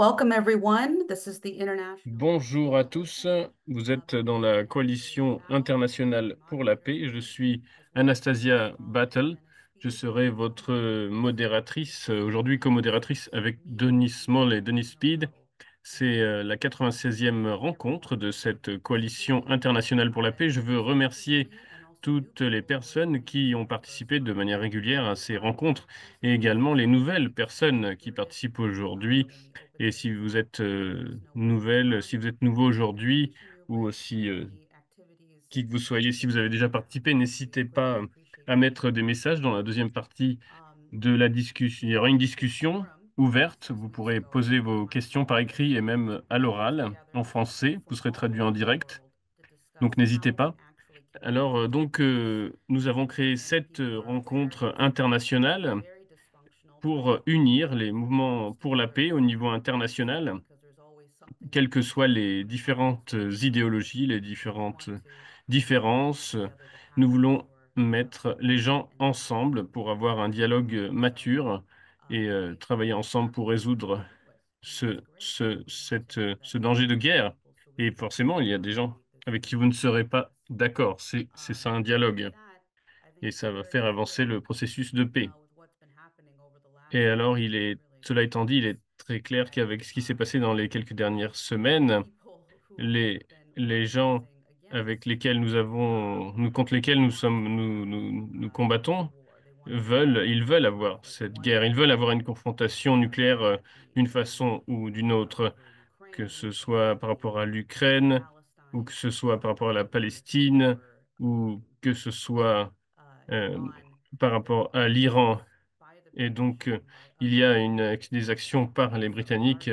welcome everyone. This is the International Bonjour à Coalition for tous, Peace. vous êtes dans la coalition internationale pour la paix. Je suis Anastasia Battle. Je serai votre modératrice aujourd'hui, co-modératrice avec Denis Small et Denis Speed. C'est la 96e rencontre de cette coalition internationale pour la paix. Je veux remercier toutes les personnes qui ont participé de manière régulière à ces rencontres et également les nouvelles personnes qui participent aujourd'hui. Et si vous êtes nouvelle, si vous êtes nouveau aujourd'hui ou aussi qui que vous soyez, si vous avez déjà participé, n'hésitez pas à mettre des messages dans la deuxième partie de la discussion. Il y aura une discussion ouverte. Vous pourrez poser vos questions par écrit et même à l'oral en français. Vous serez traduit en direct. Donc n'hésitez pas. Alors, nous avons créé cette rencontre internationale pour unir les mouvements pour la paix au niveau international, quelles que soient les différentes idéologies, les différentes différences. Nous voulons mettre les gens ensemble pour avoir un dialogue mature et travailler ensemble pour résoudre ce danger de guerre. Et forcément, il y a des gens avec qui vous ne serez pas d'accord. C'est ça un dialogue. Et ça va faire avancer le processus de paix. Et alors, cela étant dit, il est très clair qu'avec ce qui s'est passé dans les quelques dernières semaines, les, les gens avec lesquels contre lesquels nous combattons, ils veulent avoir cette guerre, ils veulent avoir une confrontation nucléaire d'une façon ou d'une autre, que ce soit par rapport à l'Ukraine, ou que ce soit par rapport à la Palestine, ou que ce soit euh, par rapport à l'Iran. Et donc, il y a des actions par les Britanniques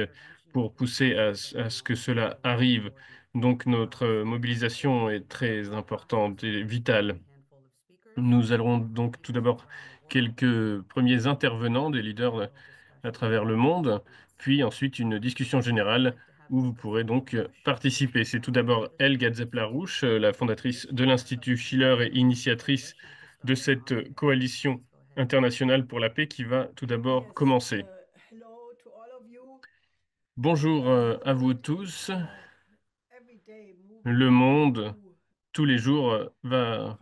pour pousser à ce que cela arrive. Donc, notre mobilisation est très importante et vitale. Nous allons donc tout d'abord quelques premiers intervenants, des leaders à travers le monde, puis ensuite une discussion générale où vous pourrez donc participer. C'est tout d'abord Helga Zepp-Larouche, la fondatrice de l'Institut Schiller et initiatrice de cette coalition internationale pour la paix qui va tout d'abord Yes, commencer. hello to all of you. Bonjour The à vous world tous. is every day Le moving monde, to tous les jours, new va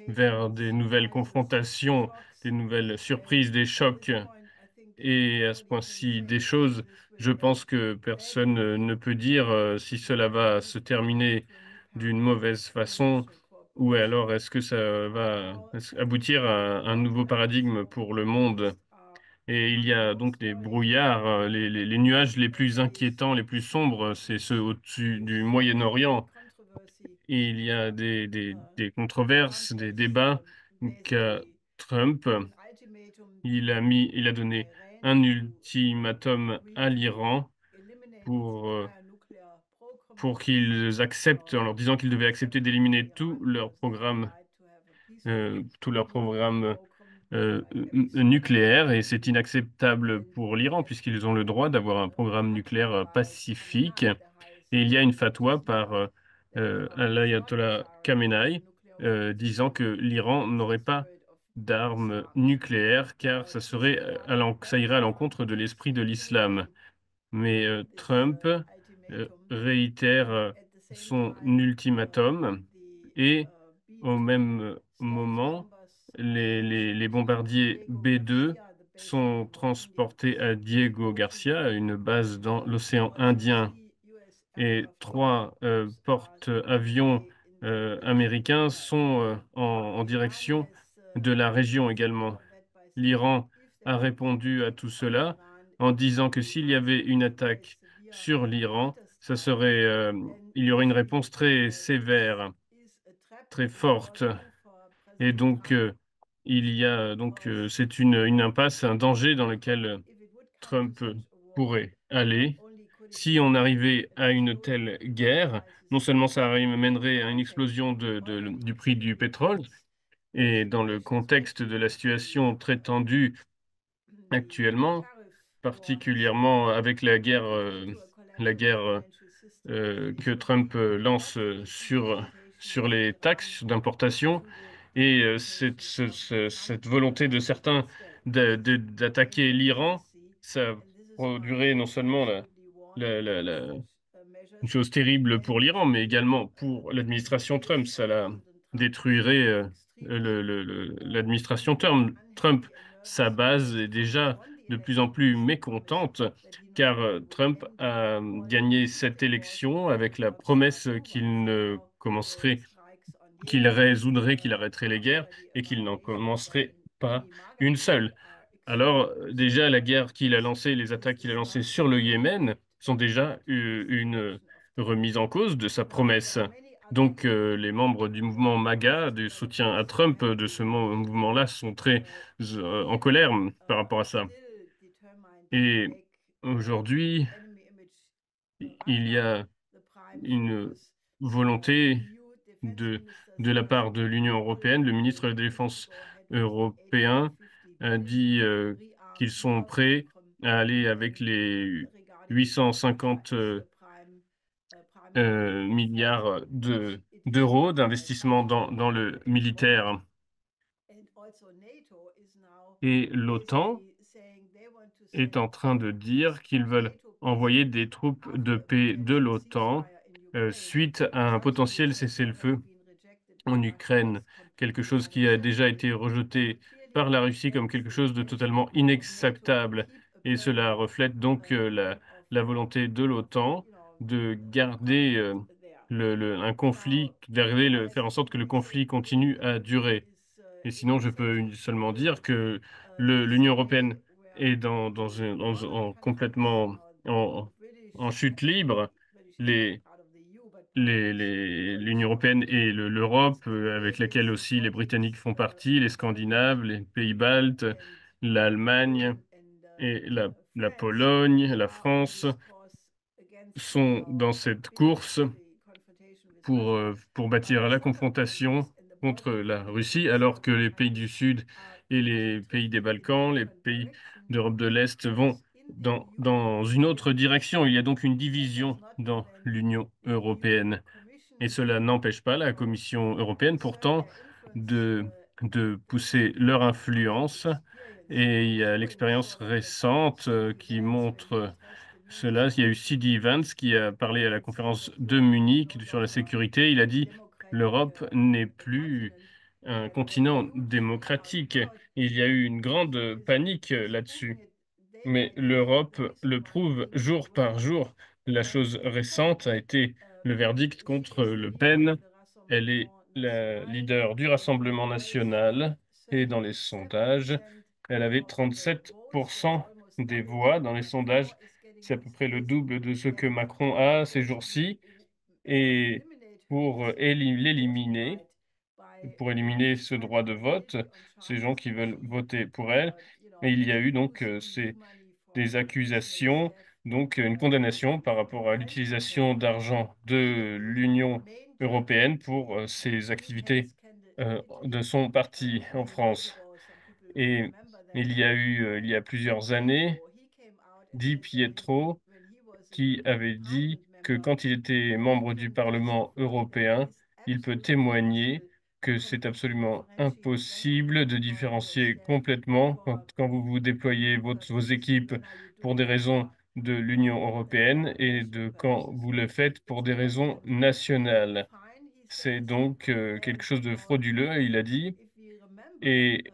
vers des confrontations, nouvelles surprises, confrontations, des shocks, nouvelles and surprises, des at chocs. this point, I think Et à ce nobody can point-ci des say choses, if this je will pense end que personne badly ne peut dire si cela or va if se this will lead terminer to a new d'une paradigm mauvaise in façon, international ou cooperation. alors est-ce que ça va Now, aboutir à un nouveau lots paradigme of pour le monde. things are Et il y coming a out donc des very brouillards, les nuages les plus days inquiétants, les plus sombres, c'est ceux au-dessus with du great Moyen-Orient. controversy. Et il y a des controverses, Trump des has débats qu'a basically Trump. given an ultimatum to Il a donné Iran un to ultimatum à l'Iran eliminate its pour, euh, entire nuclear program pour qu'ils acceptent, en leur disant qu'ils devaient accepter except for d'éliminer Iran, because they have a right to have a peaceful tout leur nuclear programme program like every single nucléaire. country. Et c'est inacceptable And pour we l'Iran, have puisqu'ils ont le droit d'avoir un a programme nucléaire fatwa coming pacifique. up, the highest Et il y a une religious fatwa par leader, that Iran does not l'ayatollah desire to have Khamenei nuclear weapons disant que l'Iran because n'aurait he's pas afraid of d'armes Islam. nucléaires, car ça This serait ça irait à fatwa l'encontre de l'esprit de l'islam. basically Mais this Trump ultimatum, réitère and at the same son time, ultimatum the et au B-2 même stealth moment, bombers are being les shipped to bombardiers Diego B-2 Garcia, the base in sont Diego, India. transportés à Diego Both Garcia, une base dans l'océan over Indien, 60 US et aircraft trois carriers are porte-avions underway in that region. américains sont en Iran direction has de la région responded également. on that by saying L'Iran if there a will be an répondu à attack tout on cela Iran, en it disant que will s'il y avait likely une be a very attaque severe sur l'Iran, water ça strike. serait, And il y aurait I une think réponse très this sévère, is a trap très for forte. even for Et President donc, Trump, c'est because une impasse, un danger dans lequel if it would come to Trump such a war, pourrait not aller. only could it Si on arrivait à une explode telle the oil guerre, non prices seulement ça in mènerait à une markets explosion already du prix du extremely pétrole, tense, et dans le situations contexte de la situation très tendue the actuellement, tariff war has particulièrement avec lead to a collapse la of the guerre financial system. que So the Trump lance implementation sur of les taxes d'importation, to the et implementation of Trump cette volonté de certains is that this is d'attaquer what we l'Iran, see, ça and this is why produirait non seulement potentially une chose terrible pour l'Iran, mais également pour l'administration Trump. Ça la détruirait l'administration Trump. Trump, sa base est déjà de plus en plus mécontente, car Trump a gagné cette élection avec la promesse qu'il ne commencerait, qu'il résoudrait, qu'il arrêterait les guerres et qu'il n'en commencerait pas une seule. Alors, déjà, la guerre qu'il a lancée, les attaques qu'il a lancées sur le Yémen sont déjà une remise en cause de sa promesse. Donc, les membres du mouvement MAGA, du soutien à Trump, de ce mouvement-là, sont très en colère par rapport à ça. Et aujourd'hui, il y a une volonté de, de la part de l'Union européenne. Le ministre de la Défense européen a dit qu'ils sont prêts à aller avec les 850 milliards d'euros d'investissement dans le militaire. Et l'OTAN est en train de dire qu'ils veulent envoyer des troupes de paix de l'OTAN suite à un potentiel cessez-le-feu en Ukraine, quelque chose qui a déjà été rejeté par la Russie comme quelque chose de totalement inacceptable. Et cela reflète donc la volonté de l'OTAN de garder un conflit, faire en sorte que le conflit continue à durer. Et sinon, je peux seulement dire que l'Union européenne est complètement en, en chute libre. Les, l'Union européenne et l'Europe, avec laquelle aussi les Britanniques font partie, les Scandinaves, les pays baltes, l'Allemagne et la Pologne, la France, sont dans cette course pour bâtir la confrontation contre la Russie, alors que les pays du Sud et les pays des Balkans, les pays d'Europe de l'Est vont dans une autre direction. Il y a donc une division dans l'Union européenne. Et cela n'empêche pas la Commission européenne pourtant de, de pousser leur influence. Et il y a l'expérience récente qui montre cela. Il y a eu Sidi Vance qui a parlé à la conférence de Munich sur la sécurité. Il a dit l'Europe n'est plus un continent démocratique. Il y a eu une grande panique là-dessus. Mais l'Europe le prouve jour par jour. La chose récente a été le verdict contre Le Pen. Elle est la leader du Rassemblement national et dans les sondages, elle avait 37% des voix dans les sondages. C'est à peu près le double de ce que Macron a ces jours-ci. Et pour éliminer ce droit de vote, ces gens qui veulent voter pour elle, et il y a eu donc des accusations, donc une condamnation par rapport à l'utilisation d'argent de l'Union européenne pour ses activités de son parti en France. Et il y a plusieurs années, Di Pietro qui avait dit que quand il était membre du Parlement européen, il peut témoigner que c'est absolument impossible de différencier complètement quand vous vous déployez vos équipes pour des raisons de l'Union européenne et de quand vous le faites pour des raisons nationales. C'est donc quelque chose de frauduleux, il a dit. Et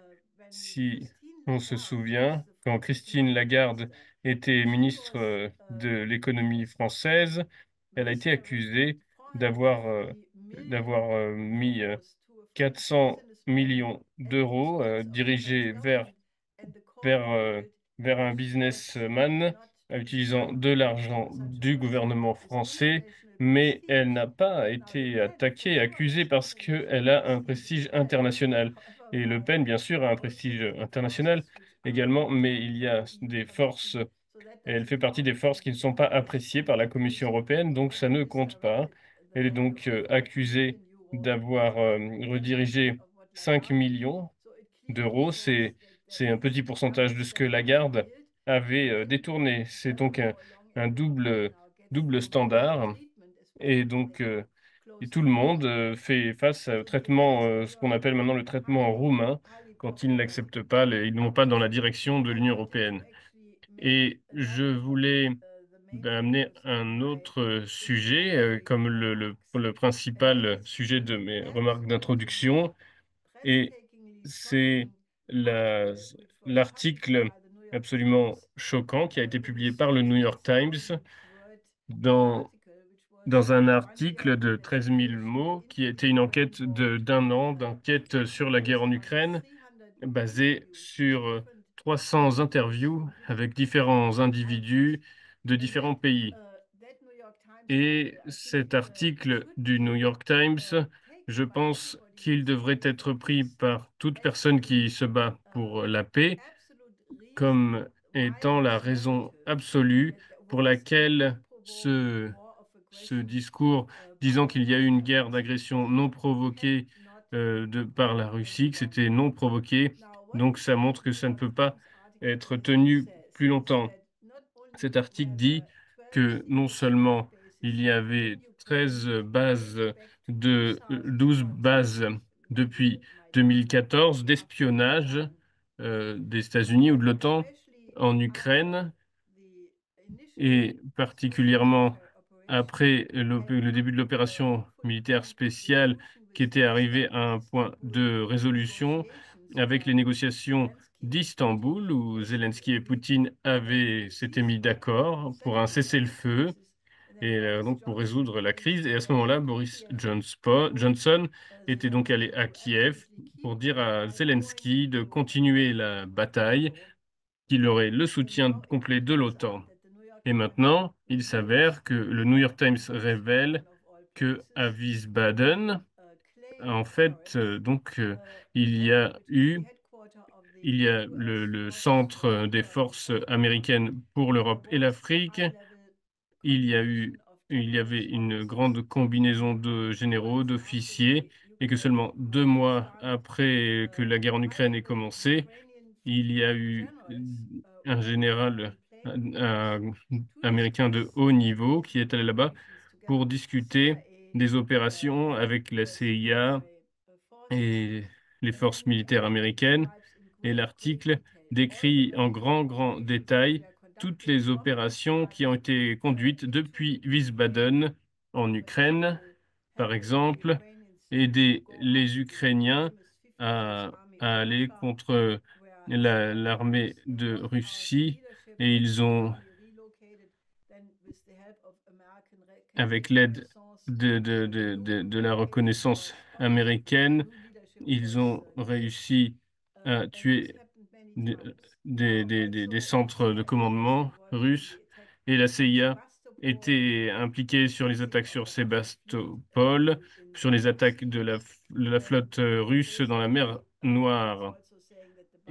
si on se souvient, quand Christine Lagarde était ministre de l'économie française, elle a été accusée d'avoir mis 400 millions d'euros dirigés vers, euh, vers un businessman utilisant de l'argent du gouvernement français, mais elle n'a pas été attaquée, accusée parce qu'elle a un prestige international. Et Le Pen, bien sûr, a un prestige international également, mais il y a des forces, elle fait partie des forces qui ne sont pas appréciées par la Commission européenne, donc ça ne compte pas. Elle est donc accusée d'avoir redirigé 5 millions d'euros. C'est un petit pourcentage de ce que Lagarde avait détourné. C'est donc un double standard. Et donc, et tout le monde fait face au traitement, ce qu'on appelle maintenant le traitement roumain, quand ils n'acceptent pas, ils ne vont pas dans la direction de l'Union européenne. Et je voulais d'amener un autre sujet comme le principal sujet de mes remarques d'introduction, et c'est la- l'article absolument choquant qui a été publié par le New York Times dans, dans un article de 13 000 mots qui était une enquête d'un an d'enquête sur la guerre en Ukraine, basée sur 300 interviews avec différents individus de différents pays. Et cet article du New York Times, je pense qu'il devrait être pris par toute personne qui se bat pour la paix comme étant la raison absolue pour laquelle ce discours disant qu'il y a eu une guerre d'agression non provoquée par la Russie, que c'était non provoqué, donc ça montre que ça ne peut pas être tenu plus longtemps. Cet article dit que non seulement il y avait 13 bases 12 bases depuis 2014 d'espionnage des États-Unis ou de l'OTAN en Ukraine, et particulièrement après le début de l'opération militaire spéciale qui était arrivée à un point de résolution avec les négociations d'Istanbul où Zelensky et Poutine s'étaient mis d'accord pour un cessez-le-feu et donc pour résoudre la crise. Et à ce moment-là, Johnson était donc allé à Kiev pour dire à Zelensky de continuer la bataille, qu'il aurait le soutien complet de l'OTAN. Et maintenant, il s'avère que le New York Times révèle que à Wiesbaden, en fait, il y a eu, il y a le centre des forces américaines pour l'Europe et l'Afrique. Il y a eu, il y avait une grande combinaison de généraux, d'officiers, et que seulement 2 mois après que la guerre en Ukraine ait commencé, il y a eu un général américain de haut niveau qui est allé là-bas pour discuter des opérations avec la CIA et les forces militaires américaines. Et l'article décrit en grand détail toutes les opérations qui ont été conduites depuis Wiesbaden en Ukraine, par exemple, aider les Ukrainiens à, à aller contre l'armée de Russie, et ils ont, avec l'aide de la reconnaissance américaine, ils ont réussi à tuer des, des centres de commandement russes, et la CIA était impliquée sur les attaques sur Sébastopol, sur les attaques de la flotte russe dans la mer Noire.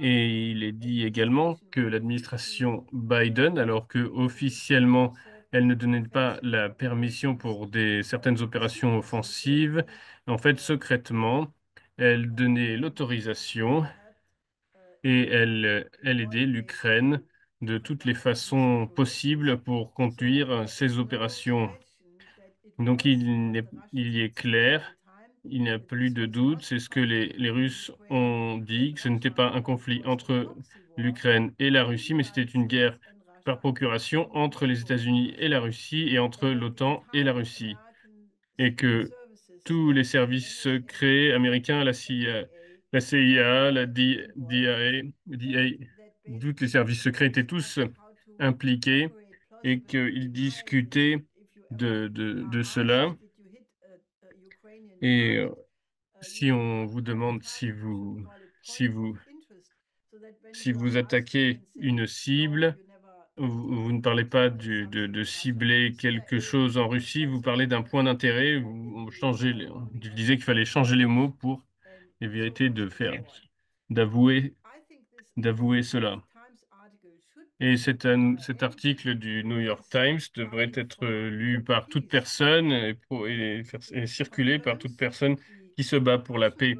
Et il est dit également que l'administration Biden, alors que officiellement elle ne donnait pas la permission pour certaines opérations offensives, en fait secrètement, elle donnait l'autorisation et elle aidait l'Ukraine de toutes les façons possibles pour conduire ces opérations. Donc il y est clair, il n'y a plus de doute, c'est ce que les Russes ont dit, que ce n'était pas un conflit entre l'Ukraine et la Russie, mais c'était une guerre par procuration entre les États-Unis et la Russie et entre l'OTAN et la Russie. Et que tous les services secrets américains, la CIA, la tous les services secrets étaient tous impliqués et qu'ils discutaient de cela. Et si on vous demande si vous, si vous attaquez une cible, vous ne parlez pas de cibler quelque chose en Russie, vous parlez d'un point d'intérêt, vous disiez qu'il fallait changer les mots pour les vérités d'avouer, d'avouer cela. Et cet article du New York Times devrait être lu par toute personne et circulé par toute personne qui se bat pour la paix.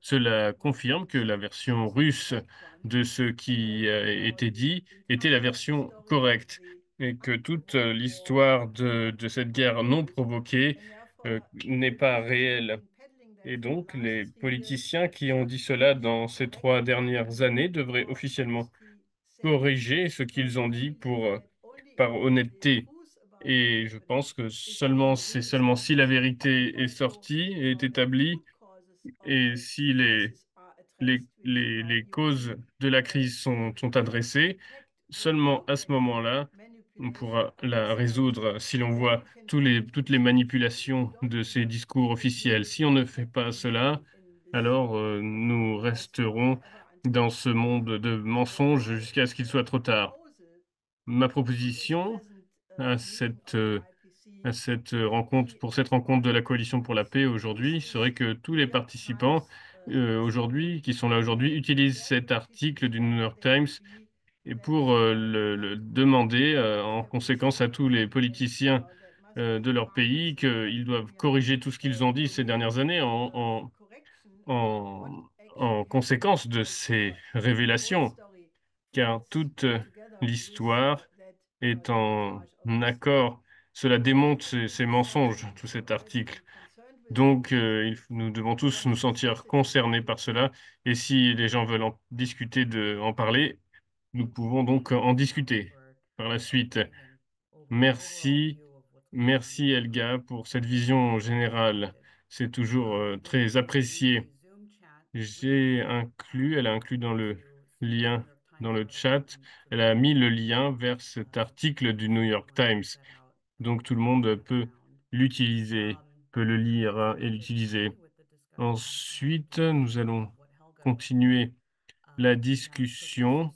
Cela confirme que la version russe de ce qui a été dit était la version correcte et que toute l'histoire de cette guerre non provoquée n'est pas réelle. Et donc, les politiciens qui ont dit cela dans ces 3 dernières années devraient officiellement corriger ce qu'ils ont dit par honnêteté. Et je pense que c'est seulement si la vérité est sortie, est établie, et si les causes de la crise sont adressées, seulement à ce moment-là, on pourra la résoudre si l'on voit toutes les manipulations de ces discours officiels. Si on ne fait pas cela, alors nous resterons dans ce monde de mensonges jusqu'à ce qu'il soit trop tard. Ma proposition à cette rencontre, pour cette rencontre de la Coalition pour la paix aujourd'hui, serait que tous les participants aujourd'hui, qui sont là aujourd'hui, utilisent cet article du New York Times et pour le demander en conséquence à tous les politiciens de leur pays qu'ils doivent corriger tout ce qu'ils ont dit ces dernières années en conséquence de ces révélations, car toute l'histoire est en accord. Cela démonte ces mensonges, tout cet article. Donc, nous devons tous nous sentir concernés par cela. Et si les gens veulent en discuter, en parler, nous pouvons donc en discuter par la suite. Merci, merci Elga pour cette vision générale. C'est toujours très apprécié. Elle a inclus dans le lien, dans le chat, elle a mis le lien vers cet article du New York Times. Donc tout le monde peut l'utiliser, peut le lire et l'utiliser. Ensuite, nous allons continuer la discussion.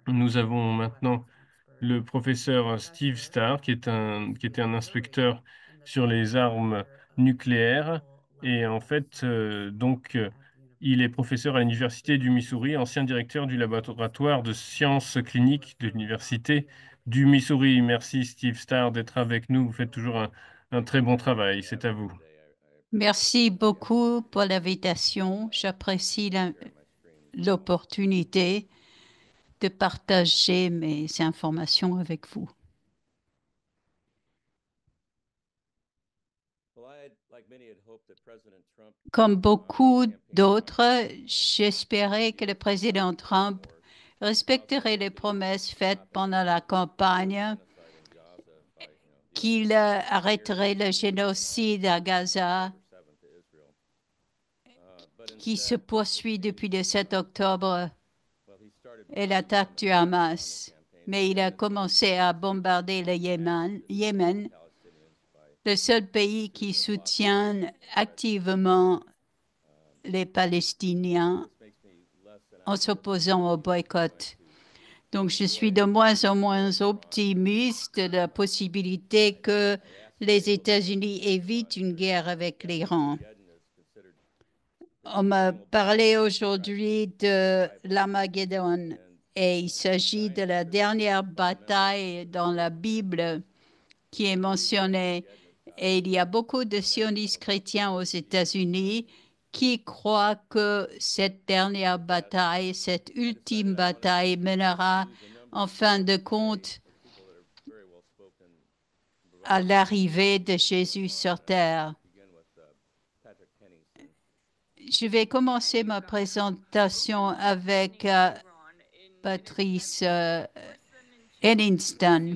Nous avons maintenant le professeur Steve Starr, qui était un inspecteur sur les armes nucléaires. Et en fait, il est professeur à l'Université du Missouri, ancien directeur du laboratoire de sciences cliniques de l'Université du Missouri. Merci Steve Starr d'être avec nous. Vous faites toujours un très bon travail. C'est à vous. Merci beaucoup pour l'invitation. J'apprécie l'opportunité de partager mes informations avec vous. Comme beaucoup d'autres, j'espérais que le président Trump respecterait les promesses faites pendant la campagne, qu'il arrêterait le génocide à Gaza, qui se poursuit depuis le 7 octobre et l'attaque du Hamas. Mais il a commencé à bombarder le Yémen, le seul pays qui soutient activement les Palestiniens en s'opposant au boycott. Donc, je suis de moins en moins optimiste de la possibilité que les États-Unis évitent une guerre avec l'Iran. On m'a parlé aujourd'hui de l'Armageddon et il s'agit de la dernière bataille dans la Bible qui est mentionnée. Et il y a beaucoup de sionistes chrétiens aux États-Unis qui croient que cette dernière bataille, cette ultime bataille mènera en fin de compte à l'arrivée de Jésus sur terre. Je vais commencer ma présentation avec Patrice Henningston.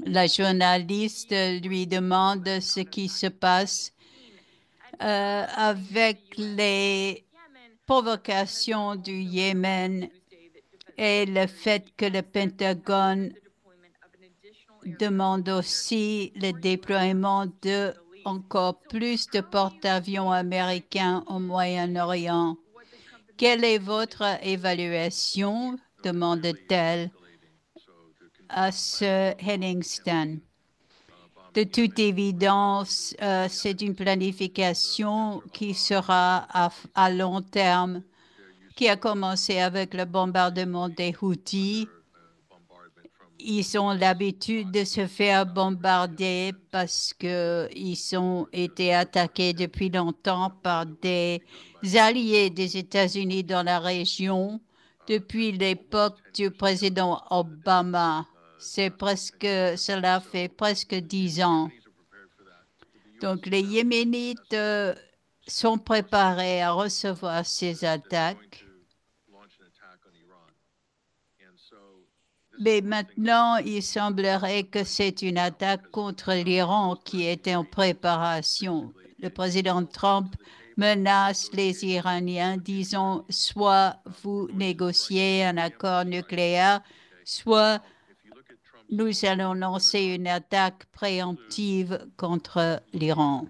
La journaliste lui demande ce qui se passe avec les provocations du Yémen et le fait que le Pentagone demande aussi le déploiement de encore plus de porte-avions américains au Moyen-Orient. Quelle est votre évaluation, demande-t-elle à Sir Henningston. De toute évidence, c'est une planification qui sera à long terme, qui a commencé avec le bombardement des Houthis. Ils ont l'habitude de se faire bombarder parce qu'ils ont été attaqués depuis longtemps par des alliés des États-Unis dans la région depuis l'époque du président Obama. Cela fait presque 10 ans. Donc, les Yéménites sont préparés à recevoir ces attaques. Mais maintenant, il semblerait que c'est une attaque contre l'Iran qui est en préparation. Le président Trump menace les Iraniens, disant soit vous négociez un accord nucléaire, soit nous allons lancer une attaque préemptive contre l'Iran.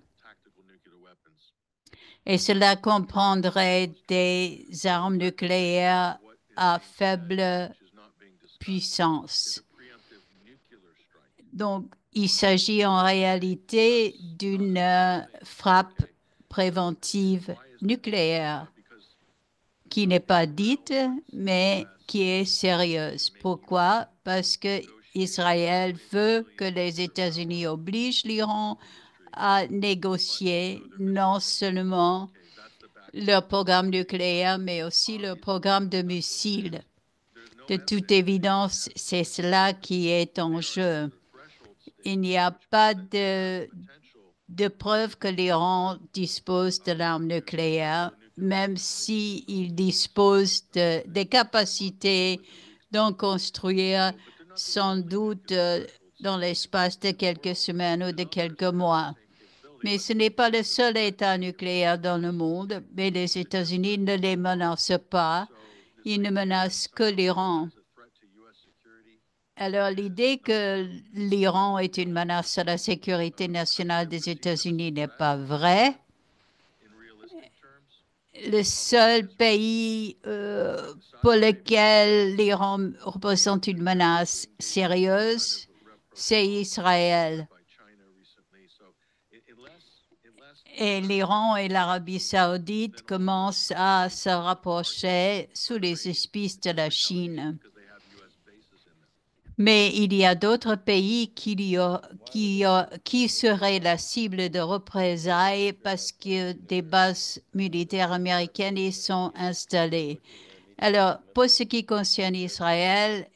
Et cela comprendrait des armes nucléaires à faible puissance. Donc, il s'agit en réalité d'une frappe préventive nucléaire qui n'est pas dite, mais qui est sérieuse. Pourquoi? Parce que Israël veut que les États-Unis obligent l'Iran à négocier non seulement leur programme nucléaire, mais aussi leur programme de missiles. De toute évidence, c'est cela qui est en jeu. Il n'y a pas de preuve que l'Iran dispose de l'arme nucléaire, même s'il dispose des capacités d'en construire sans doute dans l'espace de quelques semaines ou de quelques mois. Mais ce n'est pas le seul État nucléaire dans le monde, mais les États-Unis ne les menacent pas. Ils ne menacent que l'Iran. Alors, l'idée que l'Iran est une menace à la sécurité nationale des États-Unis n'est pas vraie. Le seul pays pour lequel l'Iran représente une menace sérieuse, c'est Israël. Et l'Iran et l'Arabie saoudite commencent à se rapprocher sous les auspices de la Chine. Mais il y a d'autres pays qui seraient la cible de représailles parce que des bases militaires américaines y sont installées. Alors, pour ce qui concerne Israël,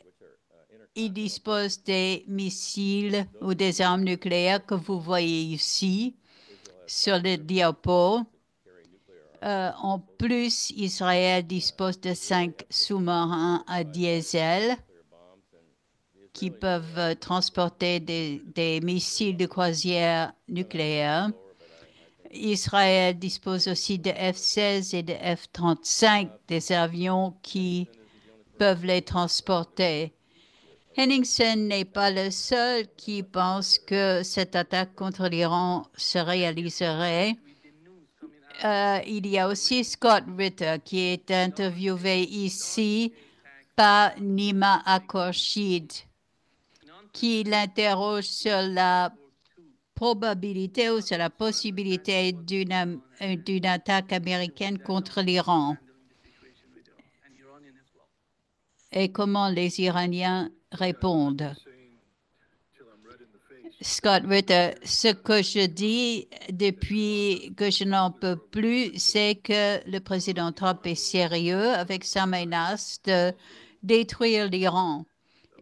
il dispose des missiles ou des armes nucléaires que vous voyez ici sur le diapo. En plus, Israël dispose de 5 sous-marins à diesel qui peuvent transporter des missiles de croisière nucléaires. Israël dispose aussi de F-16 et de F-35, des avions qui peuvent les transporter. Henningsen n'est pas le seul qui pense que cette attaque contre l'Iran se réaliserait. Il y a aussi Scott Ritter qui est interviewé ici par Nima Akorshid, qui l'interroge sur la probabilité ou sur la possibilité d'une attaque américaine contre l'Iran et comment les Iraniens répondent. Scott Ritter, ce que je dis depuis que je n'en peux plus, c'est que le président Trump est sérieux avec sa menace de détruire l'Iran.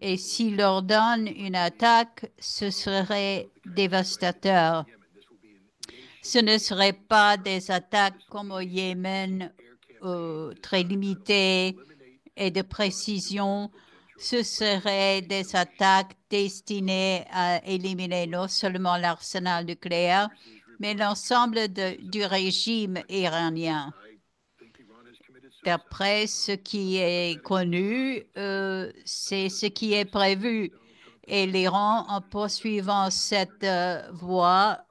Et s'il ordonne une attaque, ce serait dévastateur. Ce ne serait pas des attaques comme au Yémen, très limitées et de précision. Ce seraient des attaques destinées à éliminer non seulement l'arsenal nucléaire, mais l'ensemble du régime iranien. D'après ce qui est connu, c'est ce qui est prévu. Et l'Iran, en poursuivant cette voie,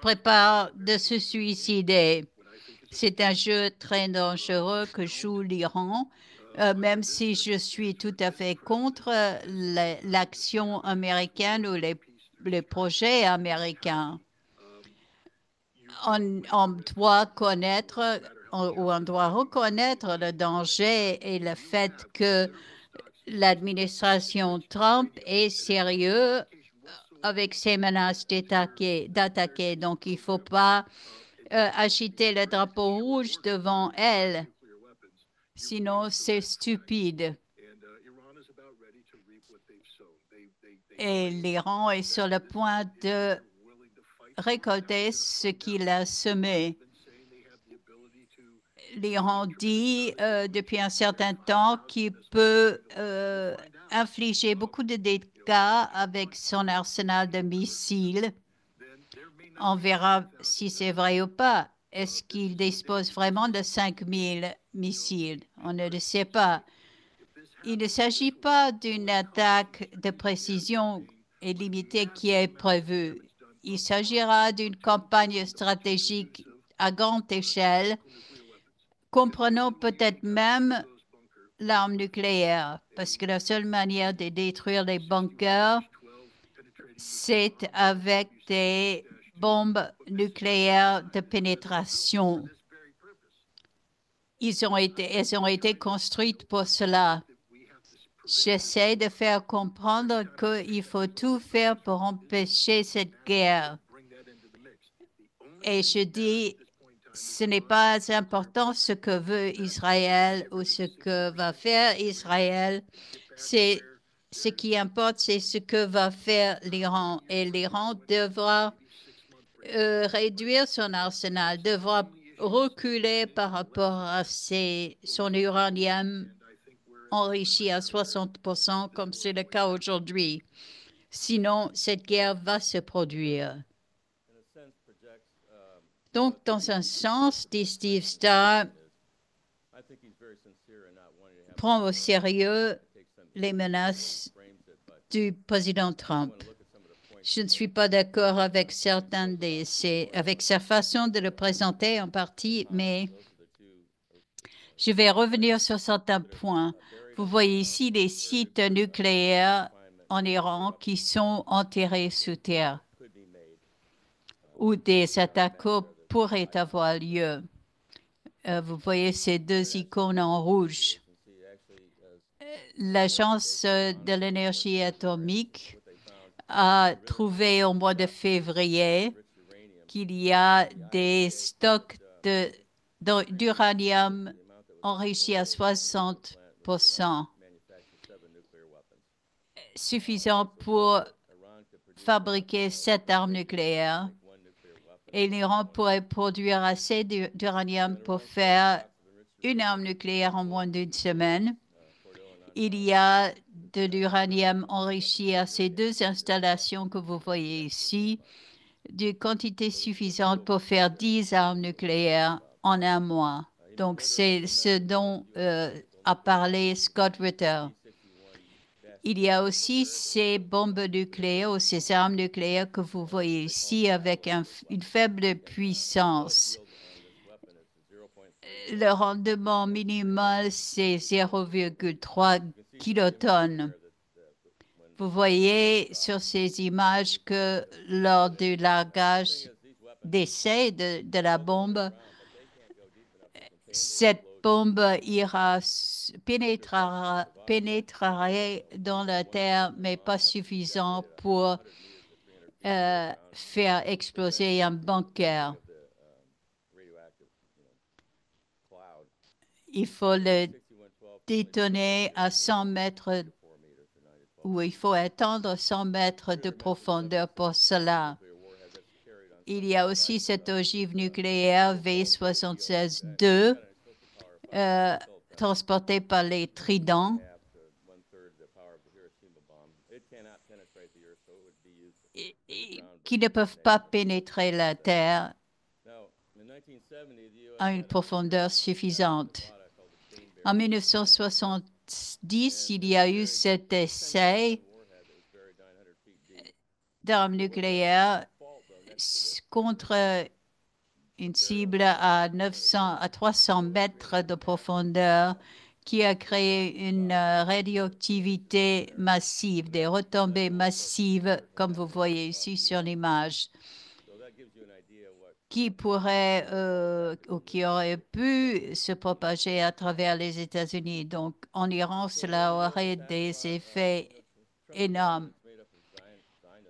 prépare de se suicider. C'est un jeu très dangereux que joue l'Iran, même si je suis tout à fait contre l'action américaine ou les projets américains. On doit connaître ou on doit reconnaître le danger et le fait que l'administration Trump est sérieuse avec ses menaces d'attaquer. Donc, il ne faut pas agiter le drapeau rouge devant elle. Sinon, c'est stupide. Et l'Iran est sur le point de récolter ce qu'il a semé. L'Iran dit depuis un certain temps qu'il peut infligé beaucoup de dégâts avec son arsenal de missiles. On verra si c'est vrai ou pas. Est-ce qu'il dispose vraiment de 5000 missiles? On ne le sait pas. Il ne s'agit pas d'une attaque de précision et limitée qui est prévue. Il s'agira d'une campagne stratégique à grande échelle, comprenant peut-être même l'arme nucléaire, parce que la seule manière de détruire les bunkers, c'est avec des bombes nucléaires de pénétration. Elles ont été construites pour cela. J'essaie de faire comprendre qu'il faut tout faire pour empêcher cette guerre. Et je dis, ce n'est pas important ce que veut Israël ou ce que va faire Israël. Ce qui importe, c'est ce que va faire l'Iran. Et l'Iran devra réduire son arsenal, devra reculer par rapport à son uranium enrichi à 60%, comme c'est le cas aujourd'hui. Sinon, cette guerre va se produire. Donc, dans un sens, dit Steve Starr, prend au sérieux les menaces du président Trump. Je ne suis pas d'accord avec avec sa façon de le présenter en partie, mais je vais revenir sur certains points. Vous voyez ici les sites nucléaires en Iran qui sont enterrés sous terre, où des attaques pourraient avoir lieu. Vous voyez ces deux icônes en rouge. L'Agence de l'énergie atomique a trouvé au mois de février qu'il y a des stocks d'uranium enrichi à 60%, suffisant pour fabriquer 7 armes nucléaires. Et l'Iran pourrait produire assez d'uranium pour faire une arme nucléaire en moins d'une semaine. Il y a de l'uranium enrichi à ces deux installations que vous voyez ici, de quantité suffisante pour faire 10 armes nucléaires en un mois. Donc, c'est ce dont a parlé Scott Ritter. Il y a aussi ces bombes nucléaires ou ces armes nucléaires que vous voyez ici avec une faible puissance. Le rendement minimal, c'est 0,3 kilotonnes. Vous voyez sur ces images que lors du largage d'essai de la bombe, cette bombe pénétrerait dans la terre, mais pas suffisant pour faire exploser un bunker. Il faut le détoner à 100 mètres, ou il faut attendre 100 mètres de profondeur pour cela. Il y a aussi cette ogive nucléaire V76-2 transportée par les Tridents qui ne peuvent pas pénétrer la Terre à une profondeur suffisante. En 1970, il y a eu cet essai d'armes nucléaires contre une cible à 300 mètres de profondeur qui a créé une radioactivité massive, des retombées massives, comme vous voyez ici sur l'image, qui pourrait ou qui aurait pu se propager à travers les États-Unis. Donc, en Iran, cela aurait des effets énormes.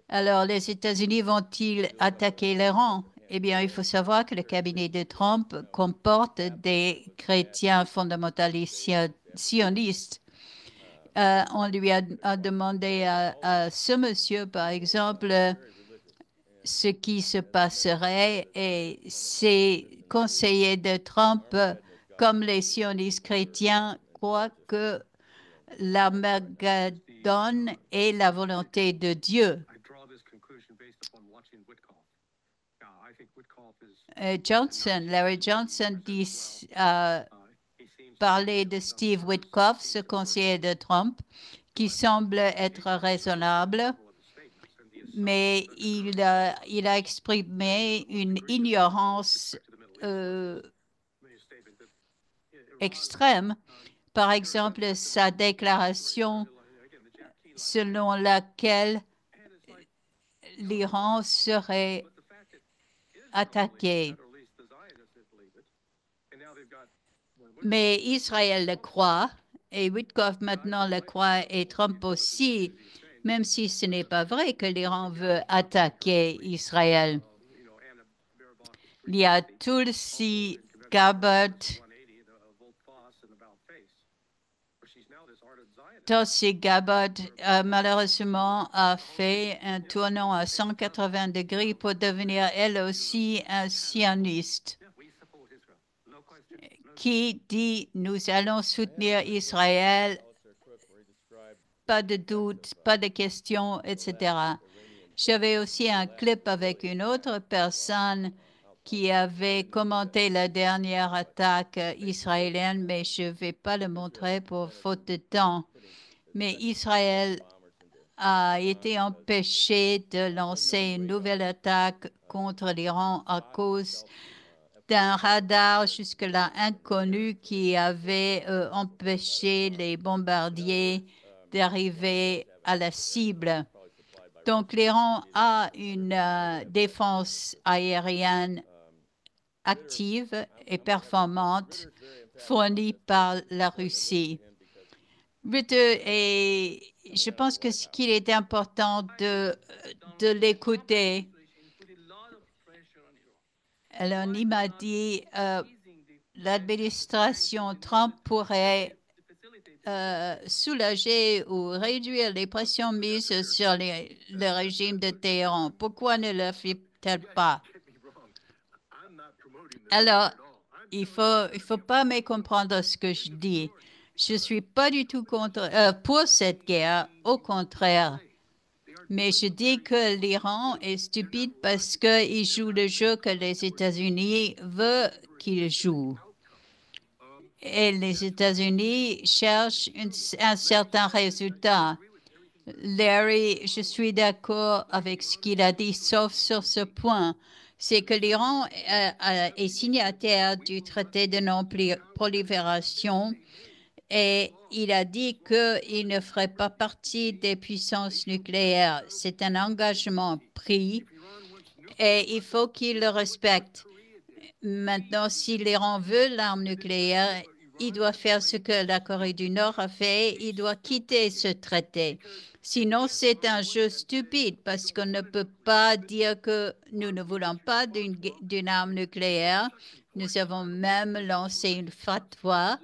Alors, les États-Unis vont-ils attaquer l'Iran? Eh bien, il faut savoir que le cabinet de Trump comporte des chrétiens fondamentalistes sionistes. On lui a demandé à ce monsieur, par exemple, ce qui se passerait, et ces conseillers de Trump, comme les sionistes chrétiens, croient que l'Armageddon donne est la volonté de Dieu. Larry Johnson parlait de Steve Witkoff, ce conseiller de Trump, qui semble être raisonnable, mais il a exprimé une ignorance extrême. Par exemple, sa déclaration selon laquelle l'Iran serait attaqué. Mais Israël le croit, et Witkoff maintenant le croit, et Trump aussi, même si ce n'est pas vrai que l'Iran veut attaquer Israël. Il y a Tulsi Gabbard. Tulsi Gabbard, malheureusement, a fait un tournant à 180 degrés pour devenir elle aussi un sioniste qui dit « Nous allons soutenir Israël, pas de doute, pas de questions, etc. » J'avais aussi un clip avec une autre personne qui avait commenté la dernière attaque israélienne, mais je ne vais pas le montrer pour faute de temps. Mais Israël a été empêché de lancer une nouvelle attaque contre l'Iran à cause d'un radar jusque-là inconnu qui avait empêché les bombardiers d'arriver à la cible. Donc, l'Iran a une défense aérienne active et fournie par la Russie. Et je pense que ce qu'il est important de l'écouter. Alors, il m'a dit l'administration Trump pourrait soulager ou réduire les pressions mises sur le régime de Téhéran. Pourquoi ne le fait-elle pas? Alors, il faut pas mécomprendre ce que je dis. Je suis pas du tout pour cette guerre, au contraire. Mais je dis que l'Iran est stupide parce qu'il joue le jeu que les États-Unis veulent qu'il joue. Et les États-Unis cherchent un certain résultat. Larry, je suis d'accord avec ce qu'il a dit, sauf sur ce point. C'est que l'Iran est signataire du traité de non-prolifération et il a dit qu'il ne ferait pas partie des puissances nucléaires. C'est un engagement pris et il faut qu'il le respecte. Maintenant, si l'Iran veut l'arme nucléaire, il doit faire ce que la Corée du Nord a fait, il doit quitter ce traité. Sinon, c'est un jeu stupide parce qu'on ne peut pas dire que nous ne voulons pas d'une arme nucléaire. Nous avons même lancé une fatwa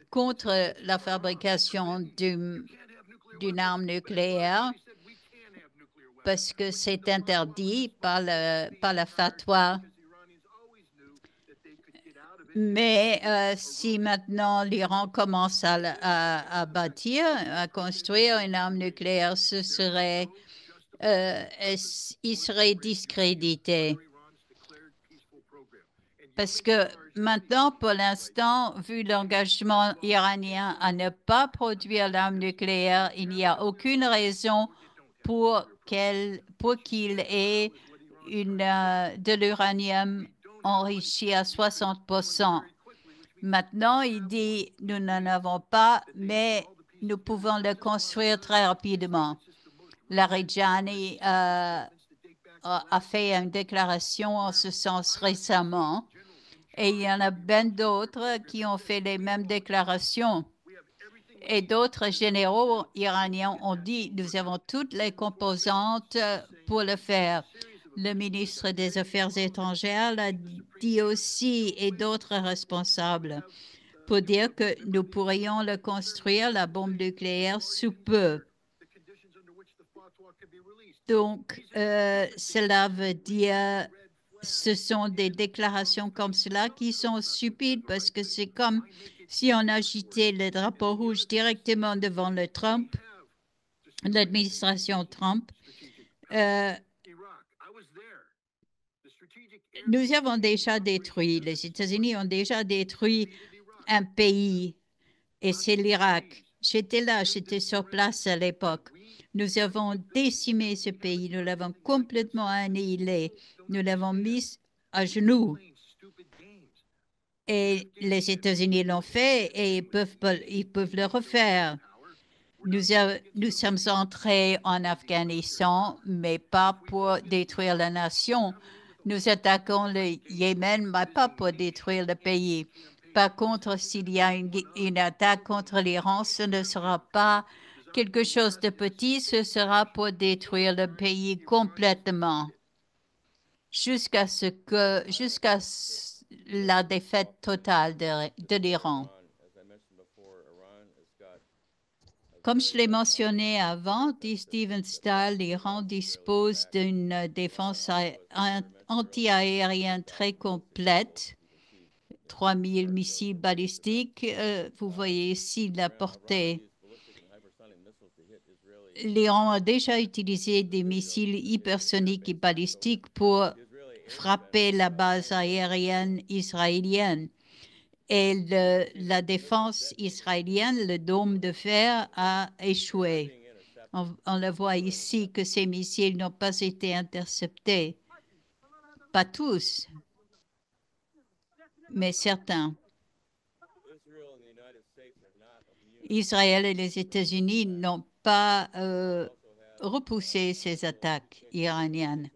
contre la fabrication d'une arme nucléaire parce que c'est interdit par la fatwa. Mais si maintenant l'Iran commence à bâtir, à construire une arme nucléaire, il serait discrédité. Parce que maintenant, pour l'instant, vu l'engagement iranien à ne pas produire l'arme nucléaire, il n'y a aucune raison pour qu'il ait de l'uranium enrichi à 60%. Maintenant, il dit, nous n'en avons pas, mais nous pouvons le construire très rapidement. Larijani a fait une déclaration en ce sens récemment et il y en a bien d'autres qui ont fait les mêmes déclarations. Et d'autres généraux iraniens ont dit, nous avons toutes les composantes pour le faire. Le ministre des Affaires étrangères l'a dit aussi et d'autres responsables pour dire que nous pourrions le construire, la bombe nucléaire, sous peu. Donc, cela veut dire, ce sont des déclarations comme cela qui sont stupides parce que c'est comme si on agitait le drapeau rouge directement devant le Trump l'administration Trump, nous avons déjà détruit, les États-Unis ont déjà détruit un pays, et c'est l'Irak. J'étais là, j'étais sur place à l'époque. Nous avons décimé ce pays, nous l'avons complètement annihilé, nous l'avons mis à genoux. Et les États-Unis l'ont fait et ils peuvent le refaire. Nous sommes entrés en Afghanistan, mais pas pour détruire la nation. Nous attaquons le Yémen, mais pas pour détruire le pays. Par contre, s'il y a une attaque contre l'Iran, ce ne sera pas quelque chose de petit, ce sera pour détruire le pays complètement jusqu'à la défaite totale de l'Iran. Comme je l'ai mentionné avant, dit Stephen Stahl, l'Iran dispose d'une défense anti-aérienne très complète, 3000 missiles balistiques. Vous voyez ici la portée. L'Iran a déjà utilisé des missiles hypersoniques et balistiques pour frapper la base aérienne israélienne. Et la défense israélienne, le dôme de fer, a échoué. On le voit ici que ces missiles n'ont pas été interceptés. Pas tous, mais certains. Israël et les États-Unis n'ont pas repoussé ces attaques iraniennes.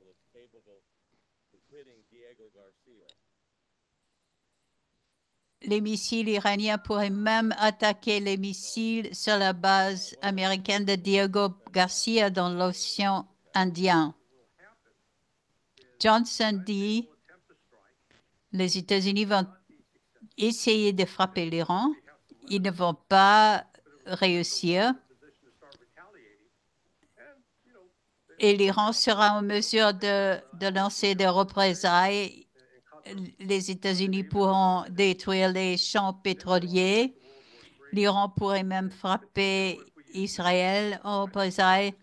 Les missiles iraniens pourraient même attaquer les missiles sur la base américaine de Diego Garcia dans l'océan Indien. Johnson dit les États-Unis vont essayer de frapper l'Iran. Ils ne vont pas réussir. Et l'Iran sera en mesure de lancer des représailles. Les États-Unis pourront détruire les champs pétroliers. L'Iran pourrait même frapper Israël en représailles,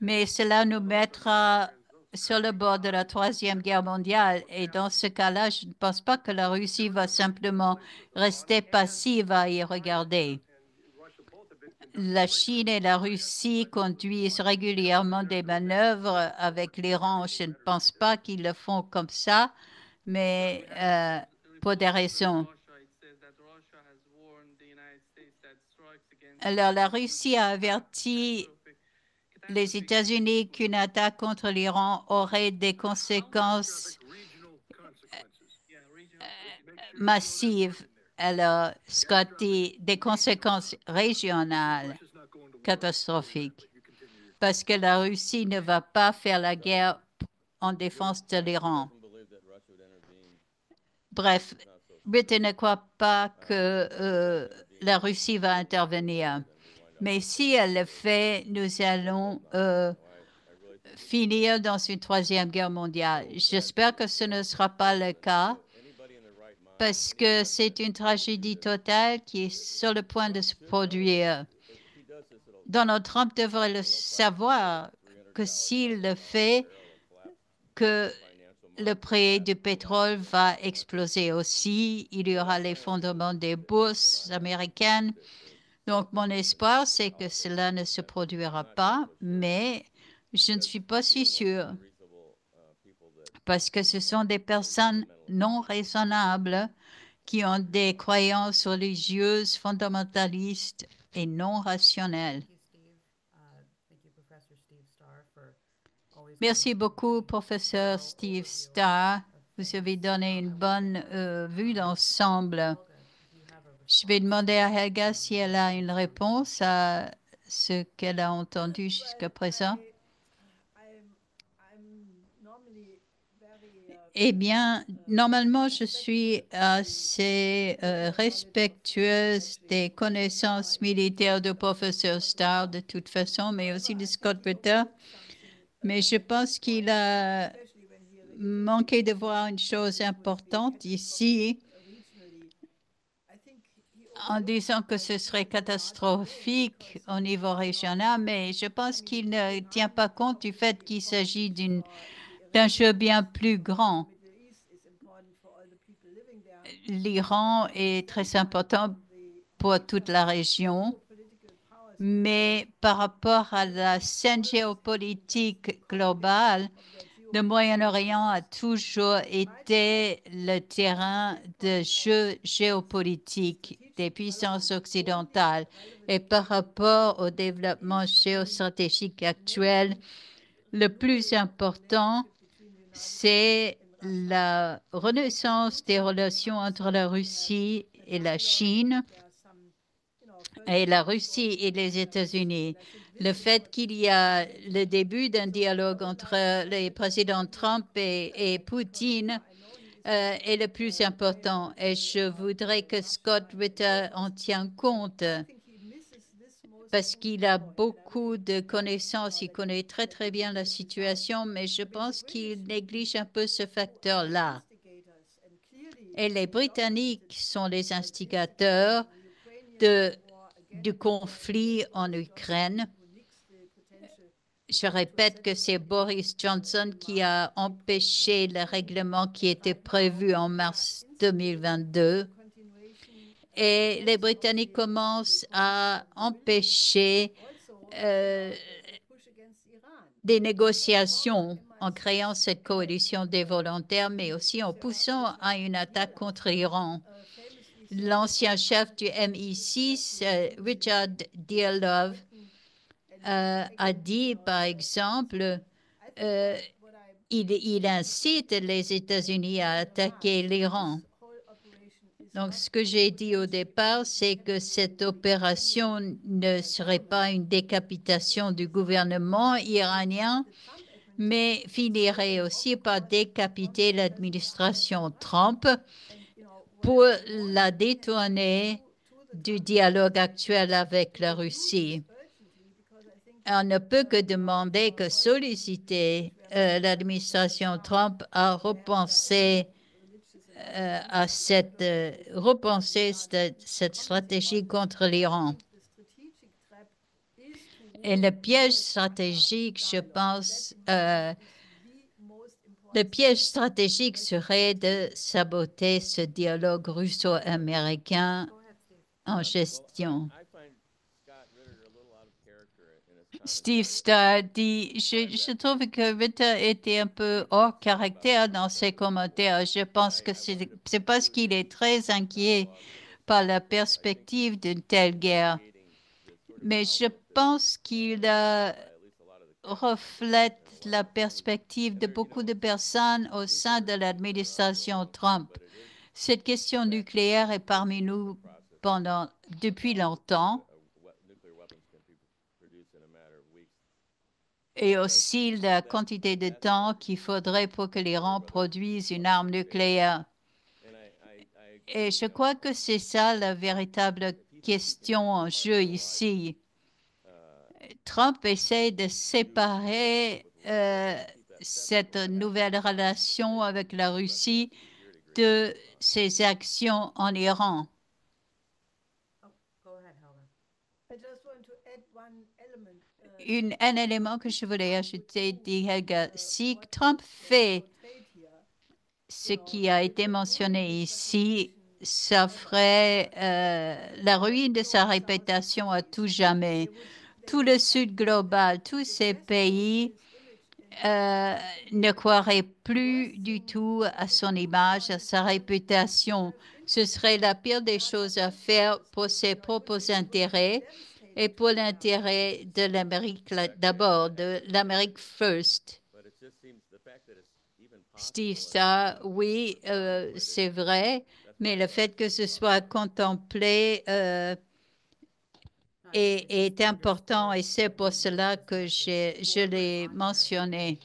mais cela nous mettra sur le bord de la Troisième Guerre mondiale. Et dans ce cas-là, je ne pense pas que la Russie va simplement rester passive à y regarder. La Chine et la Russie conduisent régulièrement des manœuvres avec l'Iran. Je ne pense pas qu'ils le font comme ça, mais pour des raisons. Alors, la Russie a averti les États-Unis qu'une attaque contre l'Iran aurait des conséquences massives. Alors, Scott dit des conséquences régionales catastrophiques, parce que la Russie ne va pas faire la guerre en défense de l'Iran. Bref, Britain ne croit pas que la Russie va intervenir. Mais si elle le fait, nous allons finir dans une troisième guerre mondiale. J'espère que ce ne sera pas le cas parce que c'est une tragédie totale qui est sur le point de se produire. Donald Trump devrait le savoir que s'il le fait, que le prix du pétrole va exploser aussi. Il y aura l'effondrement des bourses américaines. Donc, mon espoir, c'est que cela ne se produira pas, mais je ne suis pas si sûre parce que ce sont des personnes non raisonnables qui ont des croyances religieuses fondamentalistes et non rationnelles. Merci beaucoup, professeur Steve Starr. Vous avez donné une bonne vue d'ensemble. Je vais demander à Helga si elle a une réponse à ce qu'elle a entendu jusqu'à présent. Eh bien, normalement, je suis assez respectueuse des connaissances militaires du professeur Starr de toute façon, mais aussi de Scott Ritter. Mais je pense qu'il a manqué de voir une chose importante ici. en disant que ce serait catastrophique au niveau régional, mais je pense qu'il ne tient pas compte du fait qu'il s'agit d'un jeu bien plus grand. L'Iran est très important pour toute la région, mais par rapport à la scène géopolitique globale, le Moyen-Orient a toujours été le terrain de jeu géopolitique des puissances occidentales. Et par rapport au développement géostratégique actuel, le plus important, c'est la renaissance des relations entre la Russie et la Chine, et la Russie et les États-Unis. Le fait qu'il y a le début d'un dialogue entre les présidents Trump et Poutine est le plus important. Et je voudrais que Scott Ritter en tienne compte parce qu'il a beaucoup de connaissances, il connaît très très bien la situation, mais je pense qu'il néglige un peu ce facteur-là. Et les Britanniques sont les instigateurs du conflit en Ukraine. Je répète que c'est Boris Johnson qui a empêché le règlement qui était prévu en mars 2022. Et les Britanniques commencent à empêcher des négociations en créant cette coalition des volontaires, mais aussi en poussant à une attaque contre l'Iran. L'ancien chef du MI6, Richard Dearlove, a dit, par exemple, il incite les États-Unis à attaquer l'Iran. Donc, ce que j'ai dit au départ, c'est que cette opération ne serait pas une décapitation du gouvernement iranien, mais finirait aussi par décapiter l'administration Trump pour la détourner du dialogue actuel avec la Russie. On ne peut que demander, que solliciter l'administration Trump à repenser cette stratégie contre l'Iran. Et le piège stratégique, je pense, le piège stratégique serait de saboter ce dialogue russo-américain en gestion. Steve Starr dit, je trouve que Ritter était un peu hors caractère dans ses commentaires. Je pense que c'est parce qu'il est très inquiet par la perspective d'une telle guerre. Mais je pense qu'il reflète la perspective de beaucoup de personnes au sein de l'administration Trump. Cette question nucléaire est parmi nous depuis longtemps. Et aussi la quantité de temps qu'il faudrait pour que l'Iran produise une arme nucléaire. Et je crois que c'est ça la véritable question en jeu ici. Trump essaie de séparer cette nouvelle relation avec la Russie de ses actions en Iran. Un élément que je voulais ajouter, dit Helga, si Trump fait ce qui a été mentionné ici, ça ferait la ruine de sa réputation à tout jamais. Tout le Sud global, tous ces pays ne croiraient plus du tout à son image, à sa réputation. Ce serait la pire des choses à faire pour ses propres intérêts et pour l'intérêt de l'Amérique d'abord, de l'Amérique first. Steve Starr, oui, c'est vrai, mais le fait que ce soit contemplé est important et c'est pour cela que je l'ai mentionné.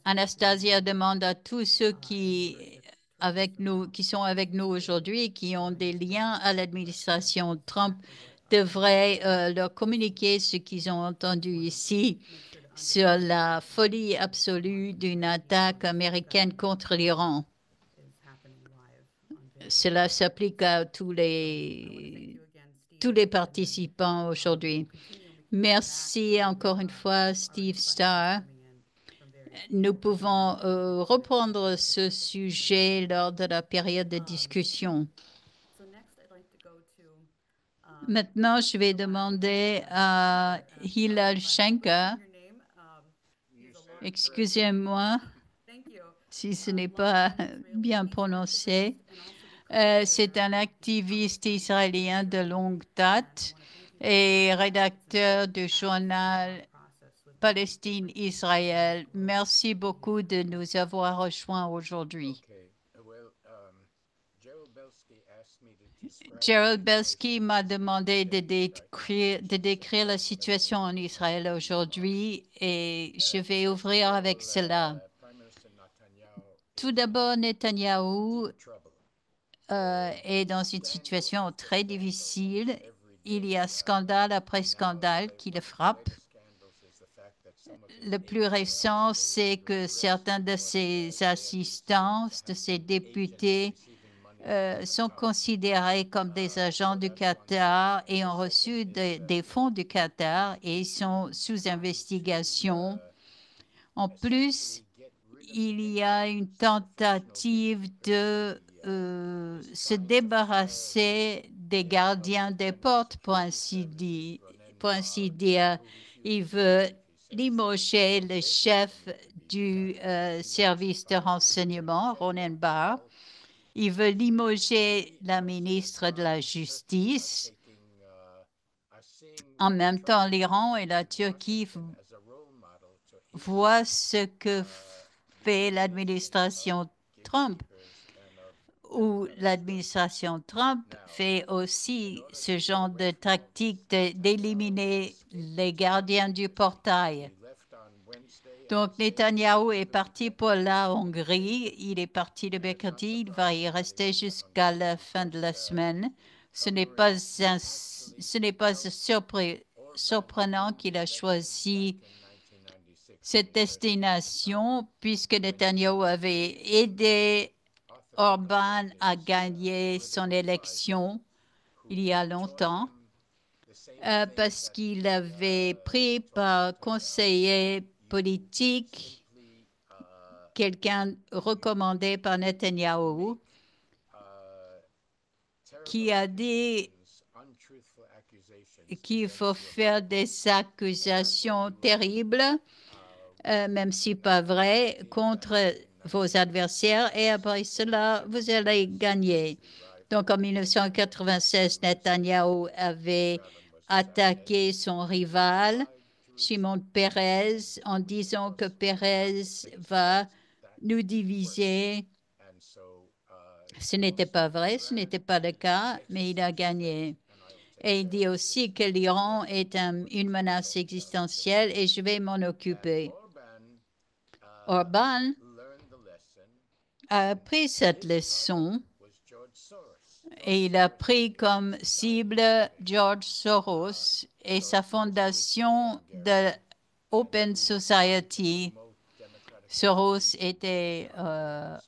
Anastasia demande à tous ceux qui sont avec nous aujourd'hui, qui ont des liens à l'administration Trump, devraient leur communiquer ce qu'ils ont entendu ici sur la folie absolue d'une attaque américaine contre l'Iran. Cela s'applique à tous les participants aujourd'hui. Merci encore une fois, Steve Starr. Nous pouvons reprendre ce sujet lors de la période de discussion. Maintenant, je vais demander à Hilal Schenker, excusez-moi si ce n'est pas bien prononcé. C'est un activiste israélien de longue date et rédacteur du journal Palestine-Israël. Merci beaucoup de nous avoir rejoints aujourd'hui. Gerald Belsky m'a demandé de décrire la situation en Israël aujourd'hui et je vais ouvrir avec cela. Tout d'abord, Netanyahou est dans une situation très difficile. Il y a scandale après scandale qui le frappe. Le plus récent, c'est que certains de ses assistants, de ses députés, sont considérés comme des agents du Qatar et ont reçu des fonds du Qatar et sont sous investigation. En plus, il y a une tentative de se débarrasser des gardiens des portes, pour ainsi dire. Il veut limoger le chef du service de renseignement, Ronen Bar. Il veut limoger la ministre de la Justice. En même temps, l'Iran et la Turquie voient ce que fait l'administration Trump, où l'administration Trump fait aussi ce genre de tactique d'éliminer les gardiens du portail. Donc, Netanyahou est parti pour la Hongrie. Il est parti le mercredi. Il va y rester jusqu'à la fin de la semaine. Ce n'est pas surprenant qu'il a choisi cette destination puisque Netanyahou avait aidé Orban a gagné son élection il y a longtemps parce qu'il avait pris par conseiller politique quelqu'un recommandé par Netanyahou qui a dit qu'il faut faire des accusations terribles, même si pas vraies, contre vos adversaires et après cela, vous allez gagner. Donc, en 1996, Netanyahou avait attaqué son rival, Shimon Peres, en disant que Peres va nous diviser. Ce n'était pas vrai, ce n'était pas le cas, mais il a gagné. Et il dit aussi que l'Iran est une menace existentielle et je vais m'en occuper. Orban a appris cette leçon et il a pris comme cible George Soros et sa fondation de Open Society. Soros était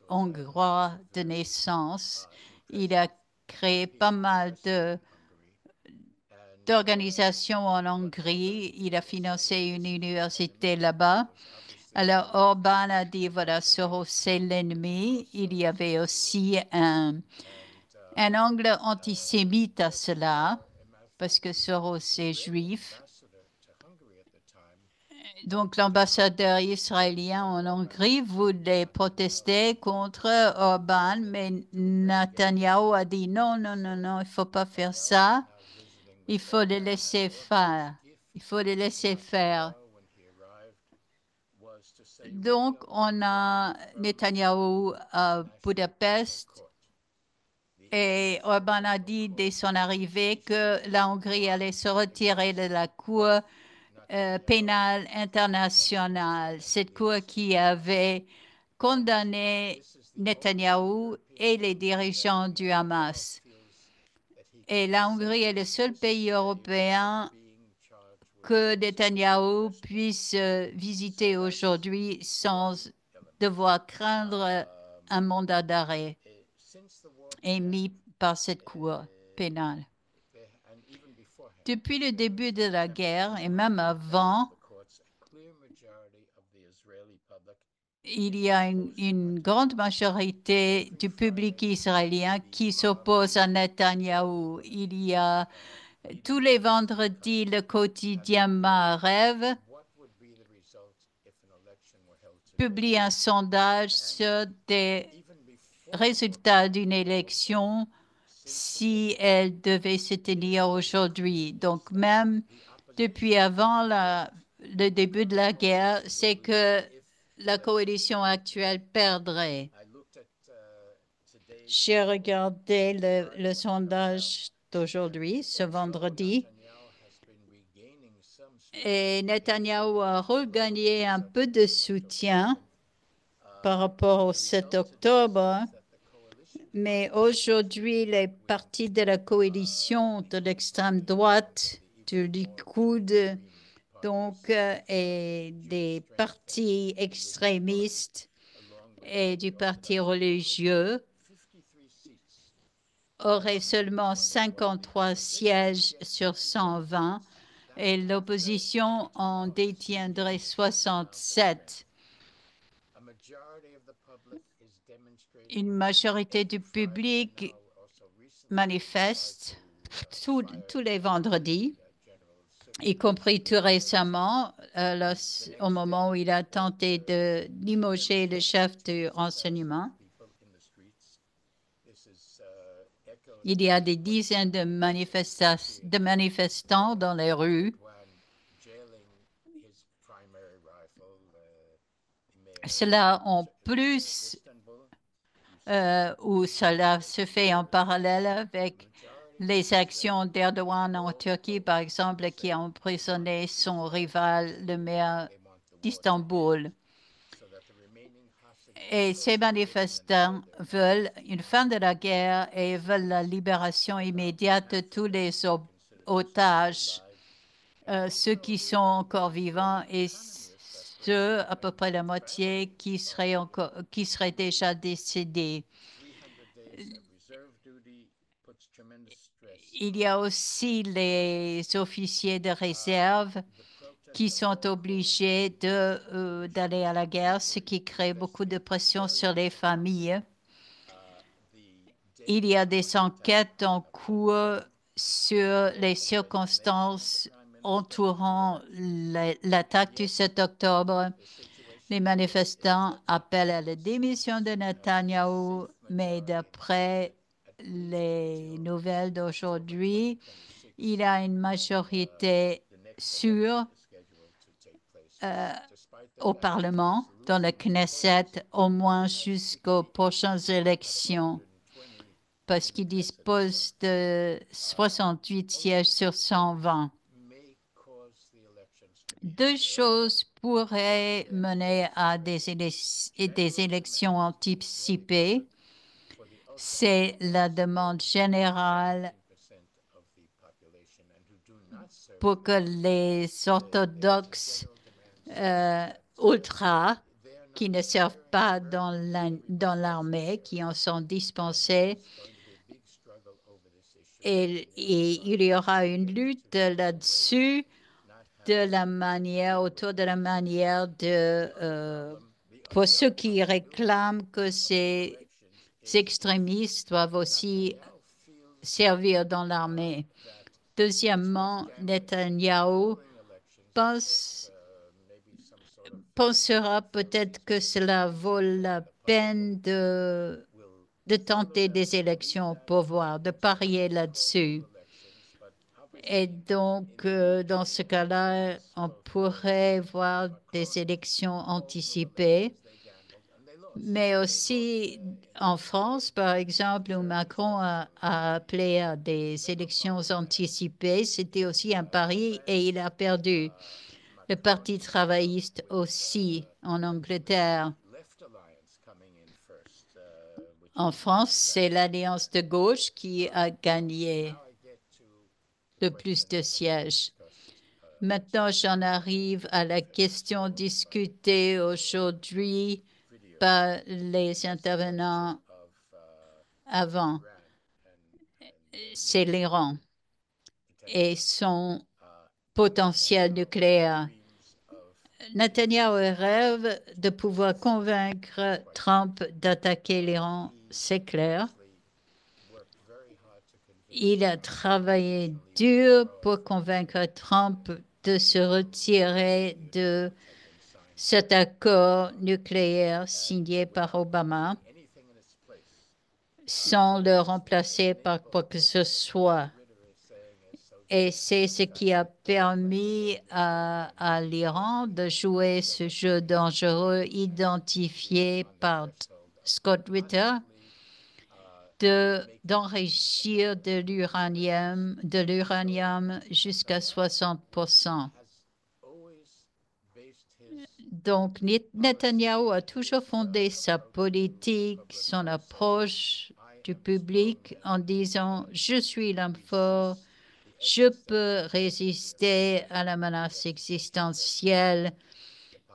hongrois de naissance. Il a créé pas mal d'organisations en Hongrie. Il a financé une université là-bas. Alors, Orban a dit, voilà, Soros, c'est l'ennemi. Il y avait aussi un angle antisémite à cela, parce que Soros est juif. Donc, l'ambassadeur israélien en Hongrie voulait protester contre Orban, mais Netanyahou a dit non, non, non, non, il ne faut pas faire ça. Il faut les laisser faire. Il faut les laisser faire. Donc, on a Netanyahou à Budapest et Orban a dit dès son arrivée que la Hongrie allait se retirer de la Cour pénale internationale, cette Cour qui avait condamné Netanyahou et les dirigeants du Hamas. Et la Hongrie est le seul pays européen que Netanyahou puisse visiter aujourd'hui sans devoir craindre un mandat d'arrêt. émis par cette Cour pénale. Depuis le début de la guerre et même avant, il y a une grande majorité du public israélien qui s'oppose à Netanyahou. Il y a tous les vendredis le quotidien Maharev publie un sondage sur des résultats d'une élection si elle devait se tenir aujourd'hui. Donc même depuis avant le début de la guerre, c'est que la coalition actuelle perdrait. J'ai regardé le sondage d'aujourd'hui, ce vendredi, et Netanyahou a regagné un peu de soutien par rapport au 7 octobre, mais aujourd'hui, les partis de la coalition de l'extrême droite, du Likoud, donc, et des partis extrémistes et du parti religieux auraient seulement 53 sièges sur 120 et l'opposition en détiendrait 67. Une majorité du public manifeste tous les vendredis, y compris tout récemment, au moment où il a tenté de limoger le chef du renseignement. Il y a des dizaines de manifestants dans les rues. Cela en plus, où cela se fait en parallèle avec les actions d'Erdogan en Turquie, par exemple, qui a emprisonné son rival, le maire d'Istanbul. Et ces manifestants veulent une fin de la guerre et veulent la libération immédiate de tous les otages, ceux qui sont encore vivants et ceux, à peu près la moitié, qui seraient déjà décédés. Il y a aussi les officiers de réserve qui sont obligés d'aller à la guerre, ce qui crée beaucoup de pression sur les familles. Il y a des enquêtes en cours sur les circonstances entourant l'attaque du 7 octobre. Les manifestants appellent à la démission de Netanyahou, mais d'après les nouvelles d'aujourd'hui, il a une majorité sûre au Parlement, dans le Knesset, au moins jusqu'aux prochaines élections, parce qu'il dispose de 68 sièges sur 120. Deux choses pourraient mener à des élections anticipées. C'est la demande générale pour que les orthodoxes ultras qui ne servent pas dans l'armée, qui en sont dispensés, et il y aura une lutte là-dessus autour de la manière pour ceux qui réclament que ces extrémistes doivent aussi servir dans l'armée. Deuxièmement, Netanyahou pensera peut-être que cela vaut la peine de tenter des élections pour voir, de parier là-dessus. Et donc, dans ce cas-là, on pourrait voir des élections anticipées. Mais aussi en France, par exemple, où Macron a appelé à des élections anticipées, c'était aussi un pari et il a perdu. Le Parti travailliste aussi en Angleterre. En France, c'est l'Alliance de gauche qui a gagné le plus de sièges. Maintenant, j'en arrive à la question discutée aujourd'hui par les intervenants avant. c'est l'Iran et son potentiel nucléaire. Netanyahou rêve de pouvoir convaincre Trump d'attaquer l'Iran, c'est clair. Il a travaillé dur pour convaincre Trump de se retirer de cet accord nucléaire signé par Obama sans le remplacer par quoi que ce soit. Et c'est ce qui a permis à l'Iran de jouer ce jeu dangereux identifié par Scott Ritter d'enrichir de l'uranium jusqu'à 60%. Donc, Netanyahou a toujours fondé sa politique, son approche du public en disant « Je suis l'homme fort, je peux résister à la menace existentielle,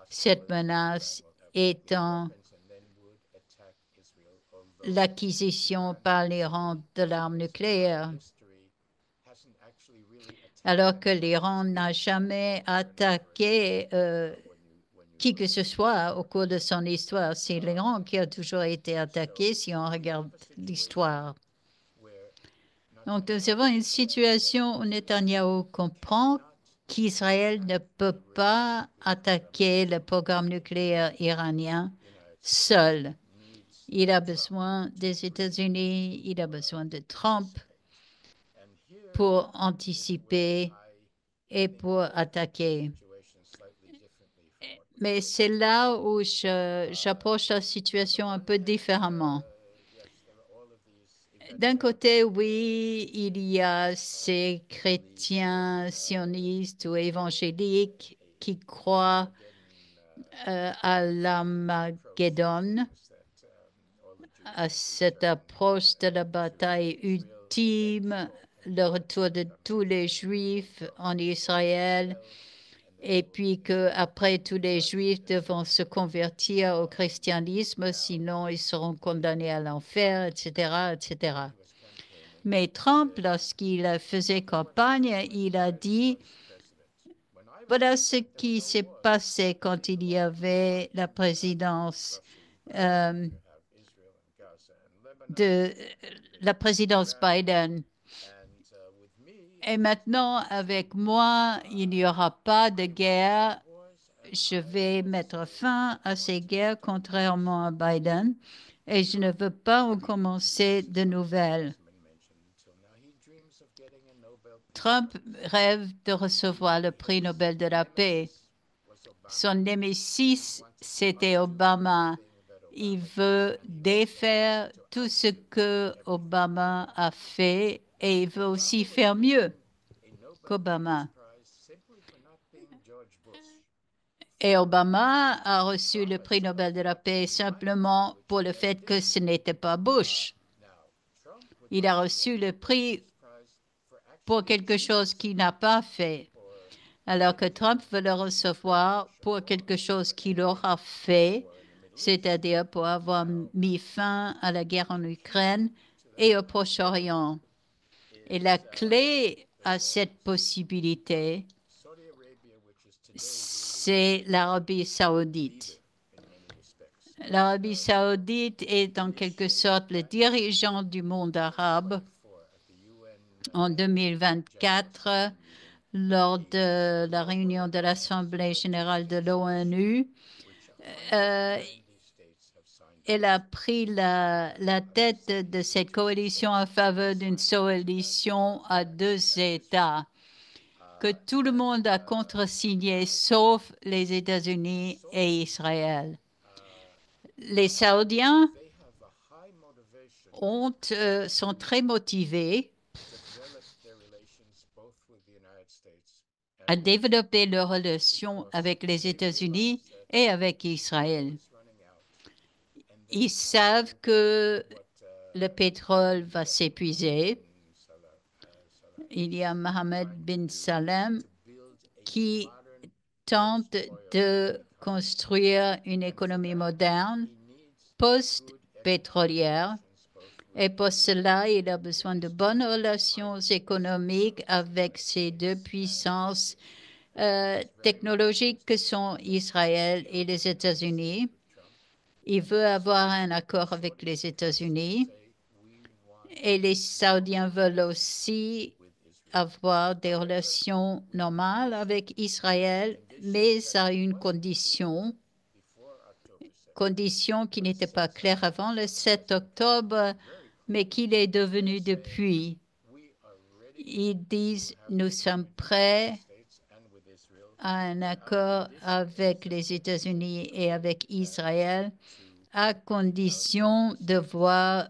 cette menace étant l'acquisition par l'Iran de l'arme nucléaire. » Alors que l'Iran n'a jamais attaqué qui que ce soit au cours de son histoire. C'est l'Iran qui a toujours été attaqué si on regarde l'histoire. Donc, nous avons une situation où Netanyahou comprend qu'Israël ne peut pas attaquer le programme nucléaire iranien seul. Il a besoin des États-Unis, il a besoin de Trump pour anticiper et pour attaquer. Mais c'est là où j'approche la situation un peu différemment. D'un côté, oui, il y a ces chrétiens sionistes ou évangéliques qui croient à l'Armageddon, à cette approche de la bataille ultime, le retour de tous les Juifs en Israël, et puis qu'après, tous les Juifs devront se convertir au christianisme, sinon ils seront condamnés à l'enfer, etc., etc. Mais Trump, lorsqu'il faisait campagne, il a dit, voilà ce qui s'est passé quand il y avait la présidence la présidence Biden. Et maintenant, avec moi, il n'y aura pas de guerre. Je vais mettre fin à ces guerres, contrairement à Biden, et je ne veux pas recommencer de nouvelles. Trump rêve de recevoir le prix Nobel de la paix. Son némésis, c'était Obama. Il veut défaire tout ce que Obama a fait et il veut aussi faire mieux qu'Obama. Et Obama a reçu le prix Nobel de la paix simplement pour le fait que ce n'était pas Bush. Il a reçu le prix pour quelque chose qu'il n'a pas fait, alors que Trump veut le recevoir pour quelque chose qu'il aura fait, c'est-à-dire pour avoir mis fin à la guerre en Ukraine et au Proche-Orient. Et la clé à cette possibilité, c'est l'Arabie saoudite. L'Arabie saoudite est en quelque sorte le dirigeant du monde arabe. En 2024, lors de la réunion de l'Assemblée générale de l'ONU, elle a pris la tête de cette coalition en faveur d'une solution à deux États que tout le monde a contresigné, sauf les États-Unis et Israël. Les Saoudiens sont très motivés à développer leurs relations avec les États-Unis et avec Israël. Ils savent que le pétrole va s'épuiser. Il y a Mohammed bin Salem qui tente de construire une économie moderne post-pétrolière Et pour cela, il a besoin de bonnes relations économiques avec ces deux puissances technologiques que sont Israël et les États-Unis. Il veut avoir un accord avec les États-Unis et les Saoudiens veulent aussi avoir des relations normales avec Israël, mais à une condition qui n'était pas claire avant le 7 octobre, mais qu'il est devenu depuis. Ils disent, nous sommes prêts à un accord avec les États-Unis et avec Israël à condition de voir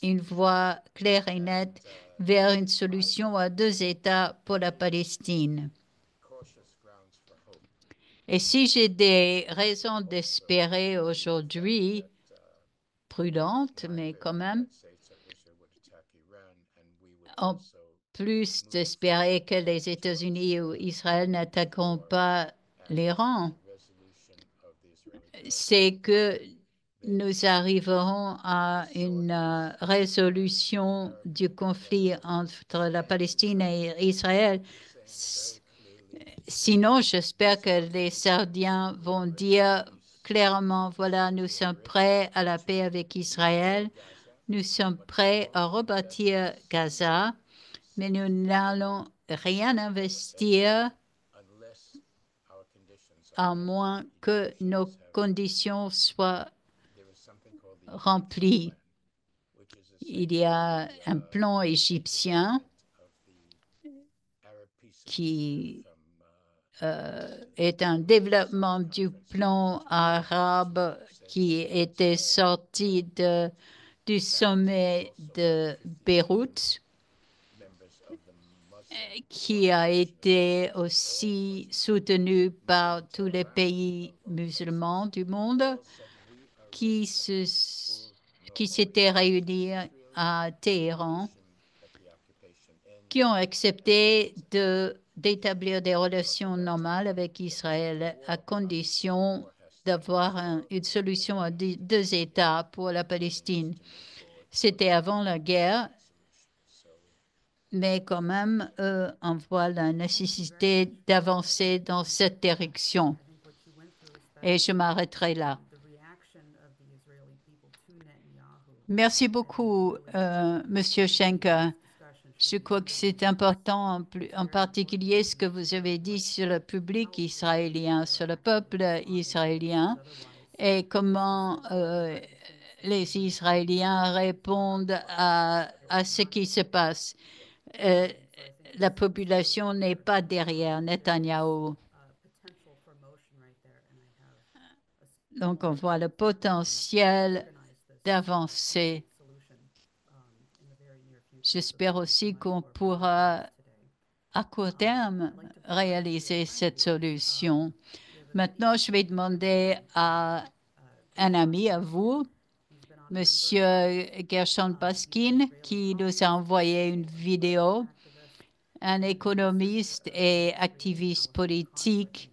une voie claire et nette vers une solution à deux États pour la Palestine. Et si j'ai des raisons d'espérer aujourd'hui, prudentes, mais quand même, en plus d'espérer que les États-Unis ou Israël n'attaqueront pas l'Iran, c'est que nous arriverons à une résolution du conflit entre la Palestine et Israël. Sinon, j'espère que les Saoudiens vont dire clairement, voilà, nous sommes prêts à la paix avec Israël, nous sommes prêts à rebâtir Gaza, mais nous n'allons rien investir à moins que nos conditions soient remplies. Il y a un plan égyptien qui est un développement du plan arabe qui était sorti du sommet de Beyrouth, qui a été aussi soutenu par tous les pays musulmans du monde qui s'étaient réunis à Téhéran, qui ont accepté d'établir des relations normales avec Israël à condition d'avoir une solution à deux États pour la Palestine. C'était avant la guerre, mais quand même, on voit la nécessité d'avancer dans cette direction. Et je m'arrêterai là. Merci beaucoup, Monsieur Schenker. Je crois que c'est important, en particulier ce que vous avez dit sur le public israélien, sur le peuple israélien, et comment les Israéliens répondent à ce qui se passe. La population n'est pas derrière Netanyahou. Donc, on voit le potentiel d'avancer. J'espère aussi qu'on pourra, à court terme, réaliser cette solution. Maintenant, je vais demander à un ami, à vous, Monsieur Gershon Baskin, qui nous a envoyé une vidéo, un économiste et activiste politique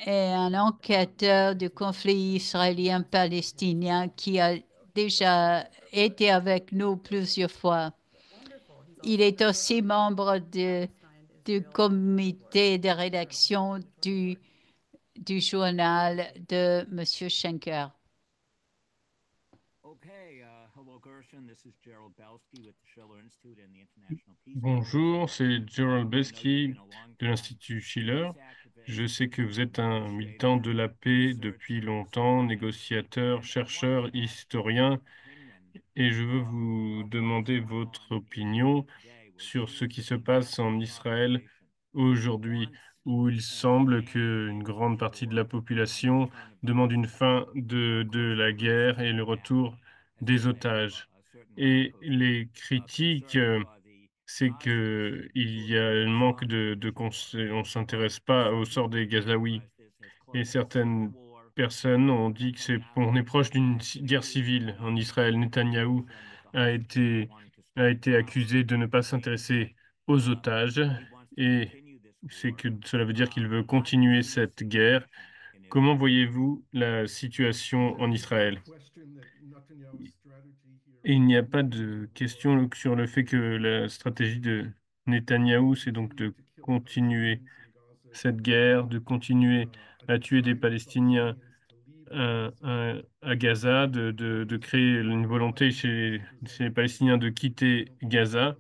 et un enquêteur du conflit israélien-palestinien qui a déjà été avec nous plusieurs fois. Il est aussi membre du comité de rédaction du journal de M. Schenker. Bonjour, c'est Gerald Belsky de l'Institut Schiller. Je sais que vous êtes un militant de la paix depuis longtemps, négociateur, chercheur, historien, et je veux vous demander votre opinion sur ce qui se passe en Israël aujourd'hui, où il semble qu'une grande partie de la population demande une fin de la guerre et le retour des otages. Et les critiques, c'est que il y a un manque on s'intéresse pas au sort des Gazaouis. Et certaines personnes ont dit que on est proche d'une guerre civile en Israël. Netanyahou a été, a été accusé de ne pas s'intéresser aux otages et c'est que cela veut dire qu'il veut continuer cette guerre. Comment voyez-vous la situation en Israël? Et il n'y a pas de question sur le fait que la stratégie de Netanyahou, c'est donc de continuer cette guerre, de continuer à tuer des Palestiniens à Gaza, de créer une volonté chez les Palestiniens de quitter Gaza.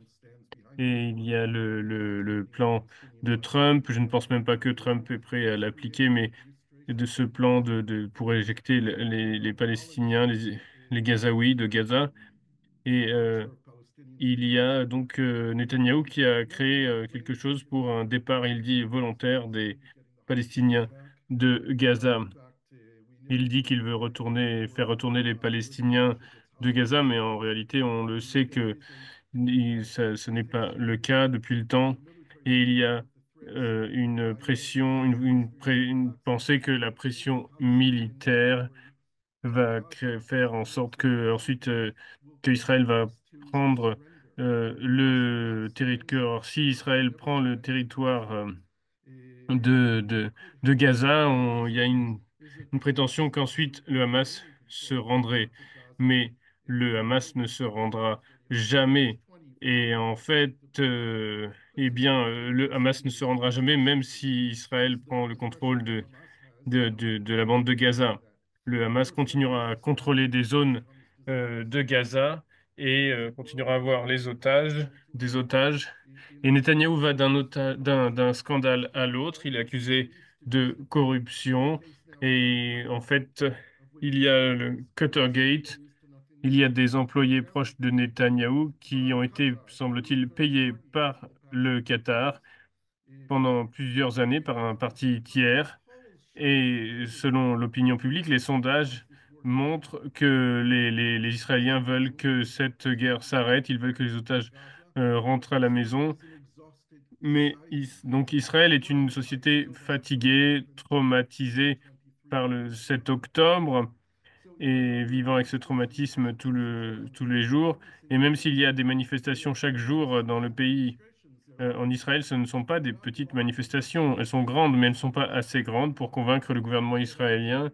Et il y a le plan de Trump. Je ne pense même pas que Trump est prêt à l'appliquer, mais de ce plan pour éjecter les Palestiniens, les Gazaouis de Gaza. Et il y a donc Netanyahou qui a créé quelque chose pour un départ, il dit, volontaire des Palestiniens de Gaza. Il dit qu'il veut faire retourner les Palestiniens de Gaza, mais en réalité, on le sait que ce n'est pas le cas depuis le temps. Et il y a une pression, une pensée que la pression militaire va faire en sorte que ensuite que Israël va prendre le territoire. Si Israël prend le territoire de, de, de Gaza, il y a une prétention qu'ensuite le Hamas se rendrait. Mais le Hamas ne se rendra jamais. Et en fait, eh bien, le Hamas ne se rendra jamais, même si Israël prend le contrôle de la bande de Gaza. Le Hamas continuera à contrôler des zones de Gaza et continuera à avoir des otages. Et Netanyahou va d'un scandale à l'autre. Il est accusé de corruption. Et en fait, il y a le Cuttergate. Il y a des employés proches de Netanyahou qui ont été, semble-t-il, payés par le Qatar pendant plusieurs années par un parti tiers. Et selon l'opinion publique, les sondages montrent que les Israéliens veulent que cette guerre s'arrête, ils veulent que les otages rentrent à la maison. Mais donc Israël est une société fatiguée, traumatisée par le 7 octobre et vivant avec ce traumatisme tous les jours. Et même s'il y a des manifestations chaque jour dans le pays, en Israël, ce ne sont pas des petites manifestations. Elles sont grandes, mais elles ne sont pas assez grandes pour convaincre le gouvernement israélien,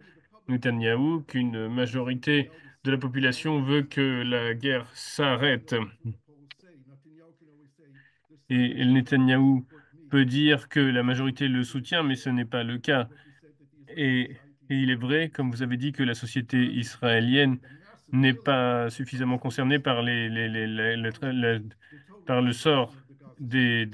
Netanyahou, qu'une majorité de la population veut que la guerre s'arrête. Et Netanyahou peut dire que la majorité le soutient, mais ce n'est pas le cas. Et, et il est vrai, comme vous avez dit, que la société israélienne n'est pas suffisamment concernée par par le sort des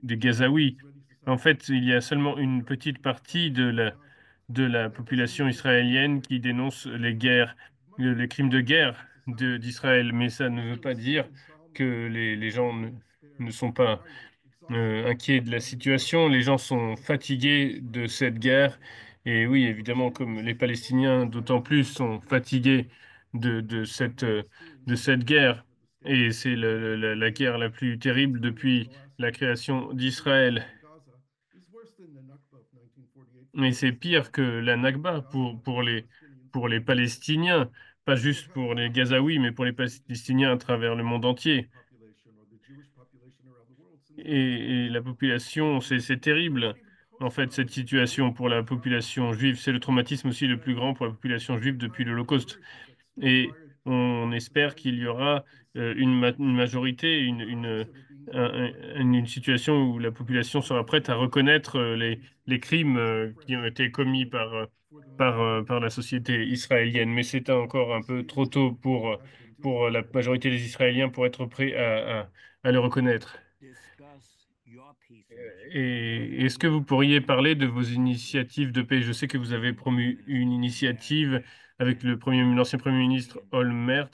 Gazaouis. En fait, il y a seulement une petite partie de la population israélienne qui dénonce les guerres, les crimes de guerre d'Israël. Mais ça ne veut pas dire que les gens ne sont pas inquiets de la situation. Les gens sont fatigués de cette guerre. Et oui, évidemment, comme les Palestiniens, d'autant plus, sont fatigués de cette guerre. Et c'est la guerre la plus terrible depuis la création d'Israël. Mais c'est pire que la Nakba pour les Palestiniens, pas juste pour les Gazaouis, mais pour les Palestiniens à travers le monde entier. Et la population, c'est terrible, en fait, cette situation pour la population juive. C'est le traumatisme aussi le plus grand pour la population juive depuis l'Holocauste. Et on espère qu'il y aura une majorité, une situation où la population sera prête à reconnaître les crimes qui ont été commis par la société israélienne. Mais c'est encore un peu trop tôt pour la majorité des Israéliens pour être prêts à le reconnaître. Et est-ce que vous pourriez parler de vos initiatives de paix? Je sais que vous avez promu une initiative avec l'ancien Premier ministre Olmert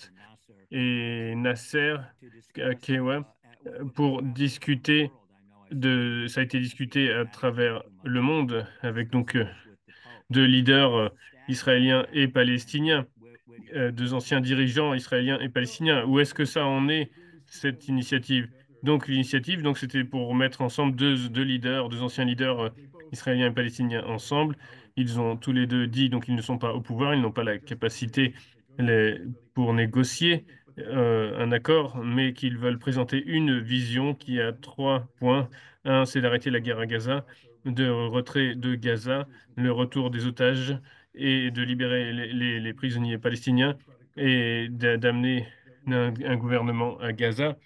et Nasser Kewa pour discuter ça a été discuté à travers le monde avec donc deux leaders israéliens et palestiniens, deux anciens dirigeants israéliens et palestiniens. Où est-ce que ça en est, cette initiative? Donc, l'initiative, donc, c'était pour mettre ensemble deux leaders, deux anciens leaders israéliens et palestiniens ensemble. Ils ont tous les deux dit, donc, ils ne sont pas au pouvoir, ils n'ont pas la capacité pour négocier un accord, mais qu'ils veulent présenter une vision qui a trois points. Un, c'est d'arrêter la guerre à Gaza, de retrait de Gaza, le retour des otages et de libérer les prisonniers palestiniens et d'amener un gouvernement à Gaza,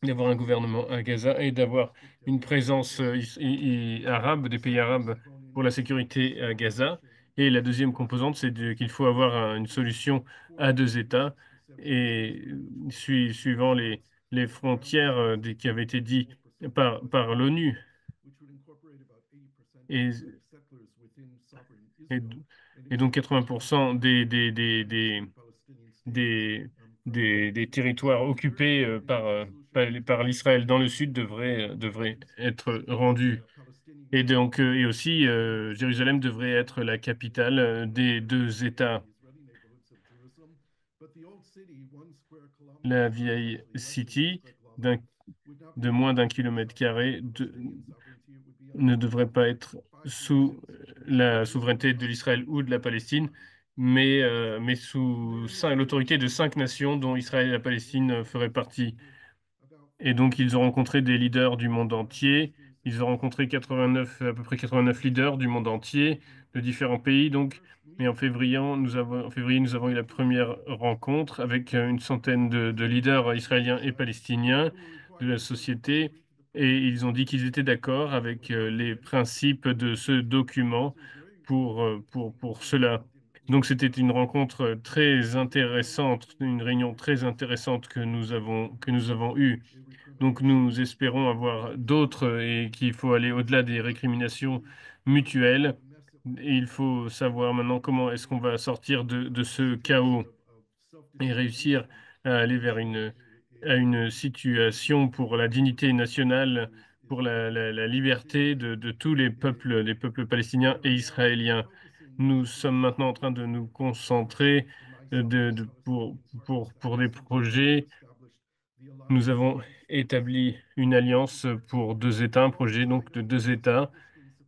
d'avoir un gouvernement à Gaza et d'avoir une présence arabe, des pays arabes pour la sécurité à Gaza. Et la deuxième composante, c'est qu'il faut avoir une solution à deux États et suivant les frontières qui avaient été dites par l'ONU. Et, et, et donc 80% des, des territoires occupés par l'Israël dans le sud devraient être rendus. Et donc, et aussi, Jérusalem devrait être la capitale des deux États. La vieille city de moins d'1 kilomètre carré ne devrait pas être sous la souveraineté de l'Israël ou de la Palestine, mais sous l'autorité de 5 nations dont Israël et la Palestine feraient partie. Et donc, ils ont rencontré des leaders du monde entier. Ils ont rencontré à peu près 89 leaders du monde entier, de différents pays. Donc, et en février, nous avons eu la première rencontre avec une centaine de leaders israéliens et palestiniens de la société. Et ils ont dit qu'ils étaient d'accord avec les principes de ce document pour cela. Donc, c'était une rencontre très intéressante, une réunion très intéressante que nous avons eue. Donc nous espérons avoir d'autres et qu'il faut aller au-delà des récriminations mutuelles. Et il faut savoir maintenant comment est-ce qu'on va sortir de ce chaos et réussir à aller vers à une situation pour la dignité nationale, pour la liberté de tous les peuples palestiniens et israéliens. Nous sommes maintenant en train de nous concentrer pour des projets. Nous avons établi une alliance pour deux États, un projet donc de deux États,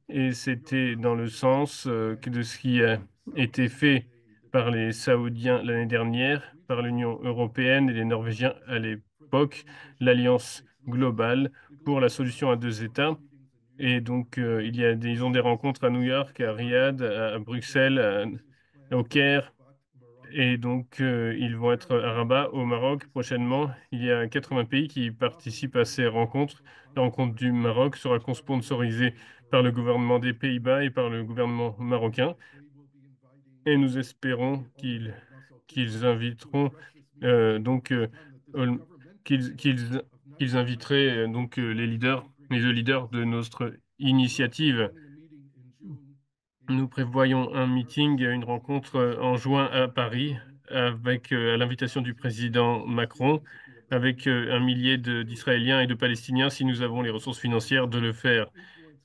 et c'était dans le sens de ce qui a été fait par les Saoudiens l'année dernière, par l'Union européenne et les Norvégiens à l'époque, l'alliance globale pour la solution à deux États. Et donc, ils ont des rencontres à New York, à Riyad, à Bruxelles, au Caire. Et donc, ils vont être à Rabat, au Maroc, prochainement. Il y a 80 pays qui participent à ces rencontres. La rencontre du Maroc sera sponsorisée par le gouvernement des Pays-Bas et par le gouvernement marocain. Et nous espérons qu'ils inviteront donc Ol- qu'ils inviteraient les deux leaders de notre initiative. Nous prévoyons un meeting, une rencontre en juin à Paris avec à l'invitation du président Macron, avec 1 millier d'Israéliens et de Palestiniens si nous avons les ressources financières de le faire.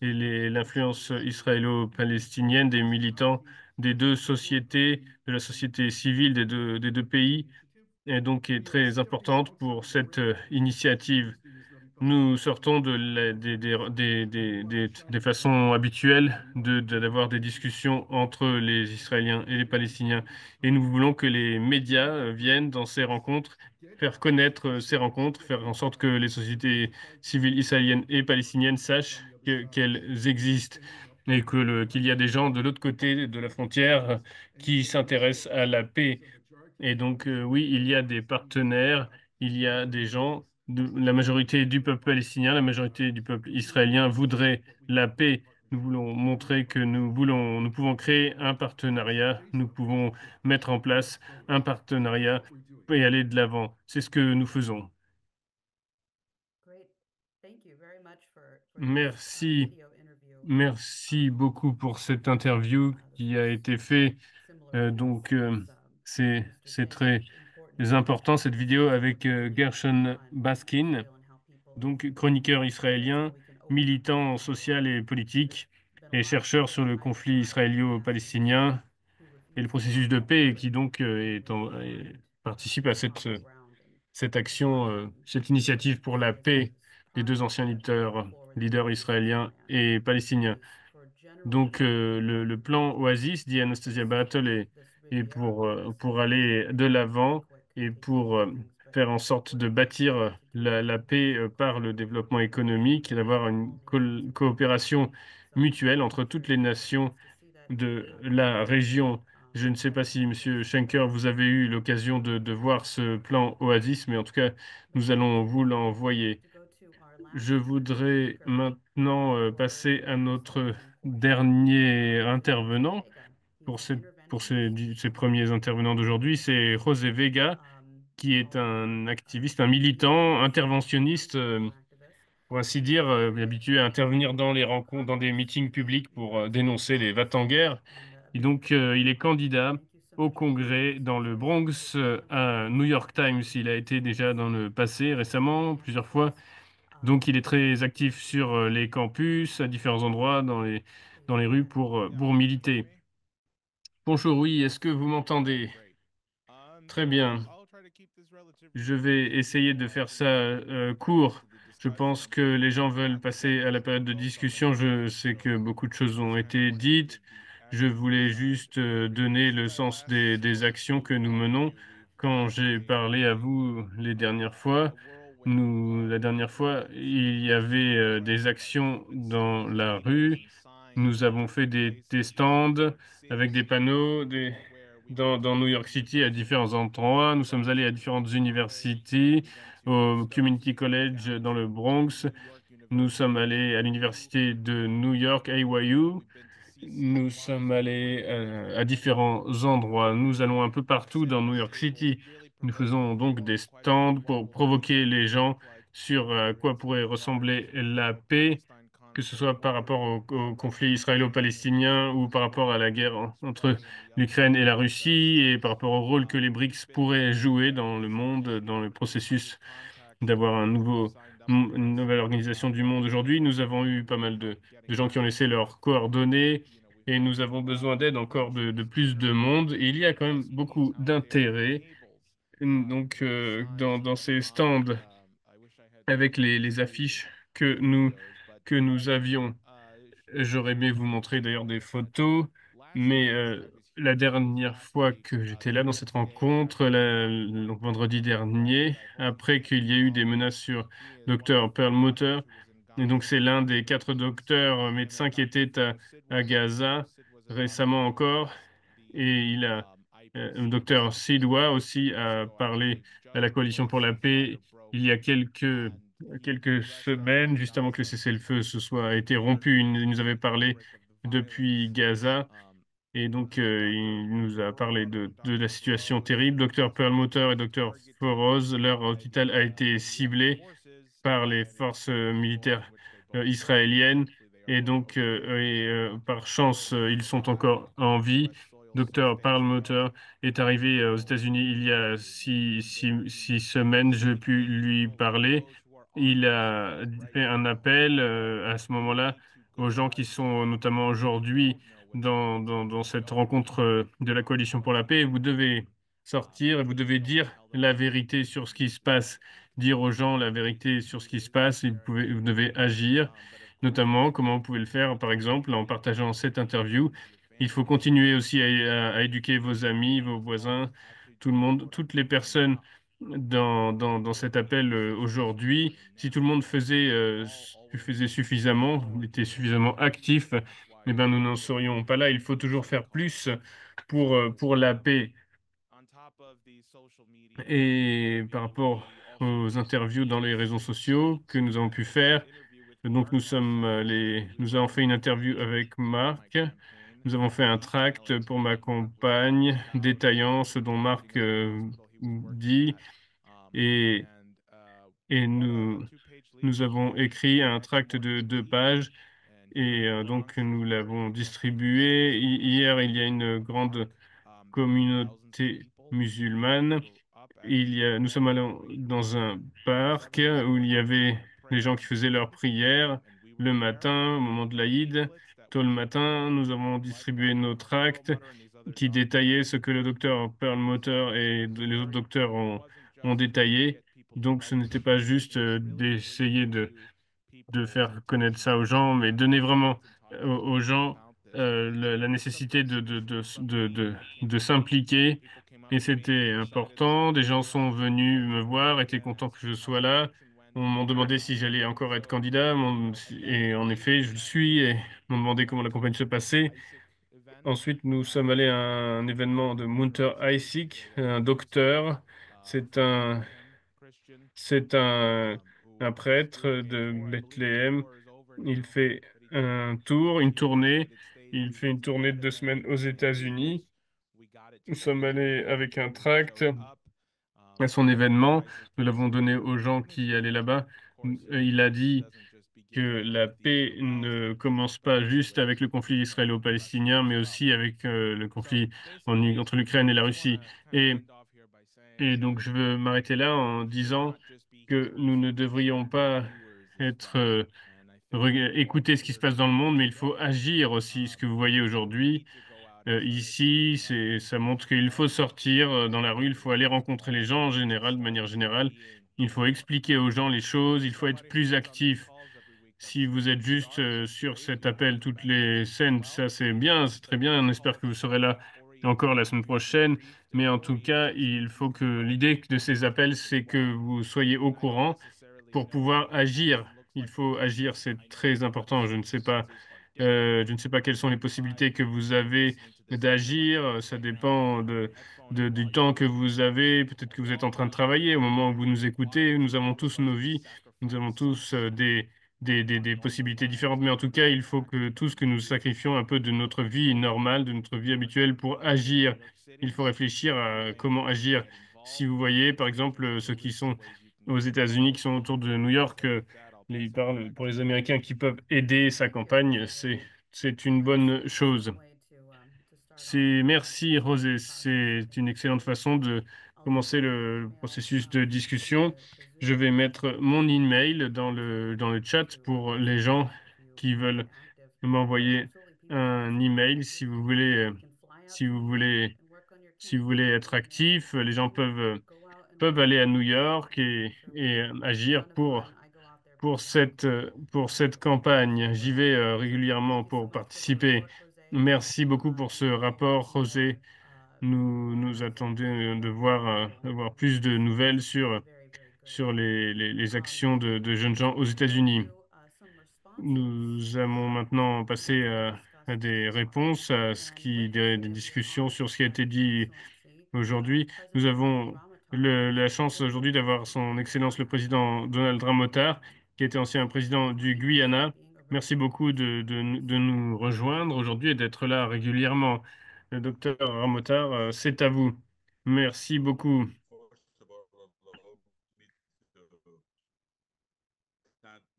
Et l'influence israélo-palestinienne des militants des deux sociétés, de la société civile des deux pays, est donc est très importante pour cette initiative. Nous sortons des façons habituelles d'avoir des discussions entre les Israéliens et les Palestiniens. Et nous voulons que les médias viennent dans ces rencontres, faire connaître ces rencontres, faire en sorte que les sociétés civiles israéliennes et palestiniennes sachent qu'elles existent et qu'il y a des gens de l'autre côté de la frontière qui s'intéressent à la paix. Et donc, oui, il y a des partenaires, il y a des gens, la majorité du peuple palestinien, la majorité du peuple israélien voudrait la paix. Nous voulons montrer que nous pouvons créer un partenariat, nous pouvons mettre en place un partenariat et aller de l'avant. C'est ce que nous faisons. Merci, merci beaucoup pour cette interview qui a été faite. C'est très important cette vidéo avec Gershon Baskin, donc chroniqueur israélien, militant social et politique et chercheur sur le conflit israélo-palestinien et le processus de paix et qui donc participe à cette action, cette initiative pour la paix des deux anciens leaders israéliens et palestiniens. Donc, le plan Oasis, dit Anastasia Battle, est pour aller de l'avant et pour faire en sorte de bâtir la paix par le développement économique et d'avoir une coopération mutuelle entre toutes les nations de la région. Je ne sais pas si, Monsieur Schenker, vous avez eu l'occasion de voir ce plan Oasis, mais en tout cas, nous allons vous l'envoyer. Je voudrais maintenant passer à notre dernier intervenant pour ces premiers intervenants d'aujourd'hui. C'est José Vega, qui est un activiste, un militant, interventionniste, pour ainsi dire, habitué à intervenir dans les rencontres, dans des meetings publics pour dénoncer les va-t-en-guerre. Et donc, il est candidat au Congrès dans le Bronx, à New York Times. Il a été déjà dans le passé récemment, plusieurs fois. Donc, il est très actif sur les campus, à différents endroits, dans les rues pour militer. Bonjour, oui, est-ce que vous m'entendez? Très bien. Je vais essayer de faire ça court. Je pense que les gens veulent passer à la période de discussion. Je sais que beaucoup de choses ont été dites. Je voulais juste donner le sens des actions que nous menons. Quand j'ai parlé à vous les dernières fois, la dernière fois, il y avait des actions dans la rue. Nous avons fait des stands avec des panneaux dans New York City à différents endroits. Nous sommes allés à différentes universités, au Community College dans le Bronx. Nous sommes allés à l'université de New York, AYU. Nous sommes allés à différents endroits. Nous allons un peu partout dans New York City. Nous faisons donc des stands pour provoquer les gens sur à quoi pourrait ressembler la paix, que ce soit par rapport au conflit israélo-palestinien ou par rapport à la guerre entre l'Ukraine et la Russie et par rapport au rôle que les BRICS pourraient jouer dans le monde, dans le processus d'avoir une nouvelle organisation du monde aujourd'hui. Nous avons eu pas mal de gens qui ont laissé leurs coordonnées et nous avons besoin d'aide encore de plus de monde. Et il y a quand même beaucoup d'intérêt donc dans ces stands avec les affiches que nous avions. J'aurais aimé vous montrer d'ailleurs des photos, mais la dernière fois que j'étais là dans cette rencontre, donc vendredi dernier, après qu'il y ait eu des menaces sur Dr Perlmutter, et donc c'est l'un des 4 docteurs médecins qui étaient à Gaza récemment encore, et le docteur Sidwa aussi a parlé à la Coalition pour la paix il y a quelques semaines, juste avant que le cessez-le-feu a été rompu. Il nous avait parlé depuis Gaza. Et donc, il nous a parlé de la situation terrible. Docteur Perlmutter et Docteur Foroz, leur hôpital a été ciblé par les forces militaires israéliennes. Et donc, par chance, ils sont encore en vie. Docteur Perlmutter est arrivé aux États-Unis il y a 6 semaines. Je pu lui parler. Il a fait un appel à ce moment-là aux gens qui sont notamment aujourd'hui dans cette rencontre de la Coalition pour la paix. Vous devez sortir et vous devez dire la vérité sur ce qui se passe, dire aux gens la vérité sur ce qui se passe. Et vous devez agir, notamment comment vous pouvez le faire, par exemple, en partageant cette interview. Il faut continuer aussi à éduquer vos amis, vos voisins, tout le monde, toutes les personnes dans cet appel aujourd'hui. Si tout le monde faisait suffisamment, était suffisamment actif, eh ben, nous n'en serions pas là. Il faut toujours faire plus pour la paix. Et par rapport aux interviews dans les réseaux sociaux que nous avons pu faire, donc nous avons fait une interview avec Marc. Nous avons fait un tract pour ma compagne détaillant ce dont Marc dit et, et nous avons écrit un tract de 2 pages et donc nous l'avons distribué. Hier, il y a une grande communauté musulmane. Nous sommes allés dans un parc où il y avait les gens qui faisaient leurs prières le matin, au moment de l'Aïd. Tôt le matin, nous avons distribué nos tracts qui détaillaient ce que le docteur Perlmutter et les autres docteurs ont détaillé. Donc, ce n'était pas juste d'essayer de faire connaître ça aux gens, mais donner vraiment aux gens la nécessité de s'impliquer. Et c'était important. Des gens sont venus me voir, étaient contents que je sois là. On m'ont demandé si j'allais encore être candidat. Et en effet, je le suis. Et m'ont demandé comment la campagne se passait. Ensuite, nous sommes allés à un événement de Munter Isaac, un docteur. C'est un, c'est un prêtre de Bethléem. Il fait un tour, une tournée. Il fait une tournée de 2 semaines aux États-Unis. Nous sommes allés avec un tract à son événement. Nous l'avons donné aux gens qui allaient là-bas. Il a dit que la paix ne commence pas juste avec le conflit israélo-palestinien, mais aussi avec le conflit entre l'Ukraine et la Russie. Et, et donc, je veux m'arrêter là en disant que nous ne devrions pas être écouter ce qui se passe dans le monde, mais il faut agir aussi. Ce que vous voyez aujourd'hui, ici, ça montre qu'il faut sortir dans la rue, il faut aller rencontrer les gens en général, de manière générale. Il faut expliquer aux gens les choses, il faut être plus actif. Si vous êtes juste sur cet appel toutes les semaines, ça c'est bien, c'est très bien. On espère que vous serez là encore la semaine prochaine. Mais en tout cas, il faut que l'idée de ces appels, c'est que vous soyez au courant pour pouvoir agir. Il faut agir, c'est très important. Je ne sais pas quelles sont les possibilités que vous avez d'agir. Ça dépend du temps que vous avez. Peut-être que vous êtes en train de travailler au moment où vous nous écoutez. Nous avons tous nos vies. Nous avons tous des possibilités différentes. Mais en tout cas, il faut que tous que nous sacrifions un peu de notre vie normale, de notre vie habituelle pour agir. Il faut réfléchir à comment agir. Si vous voyez, par exemple, ceux qui sont aux États-Unis, qui sont autour de New York, il parle pour les Américains qui peuvent aider sa campagne, c'est une bonne chose. Merci, Rosé. C'est une excellente façon de commencer le processus de discussion. Je vais mettre mon email dans le chat pour les gens qui veulent m'envoyer un email si vous voulez, si vous voulez être actif. Les gens peuvent aller à New York et agir pour cette campagne. J'y vais régulièrement pour participer. Merci beaucoup pour ce rapport, José. Nous attendons de voir plus de nouvelles sur les actions de jeunes gens aux États-Unis. Nous allons maintenant passer à des réponses, des discussions sur ce qui a été dit aujourd'hui. Nous avons la chance aujourd'hui d'avoir son Excellence le président Donald Ramotard, qui était ancien président du Guyana. Merci beaucoup de nous rejoindre aujourd'hui et d'être là régulièrement. Le docteur Ramotard, c'est à vous. Merci beaucoup. First of all, allow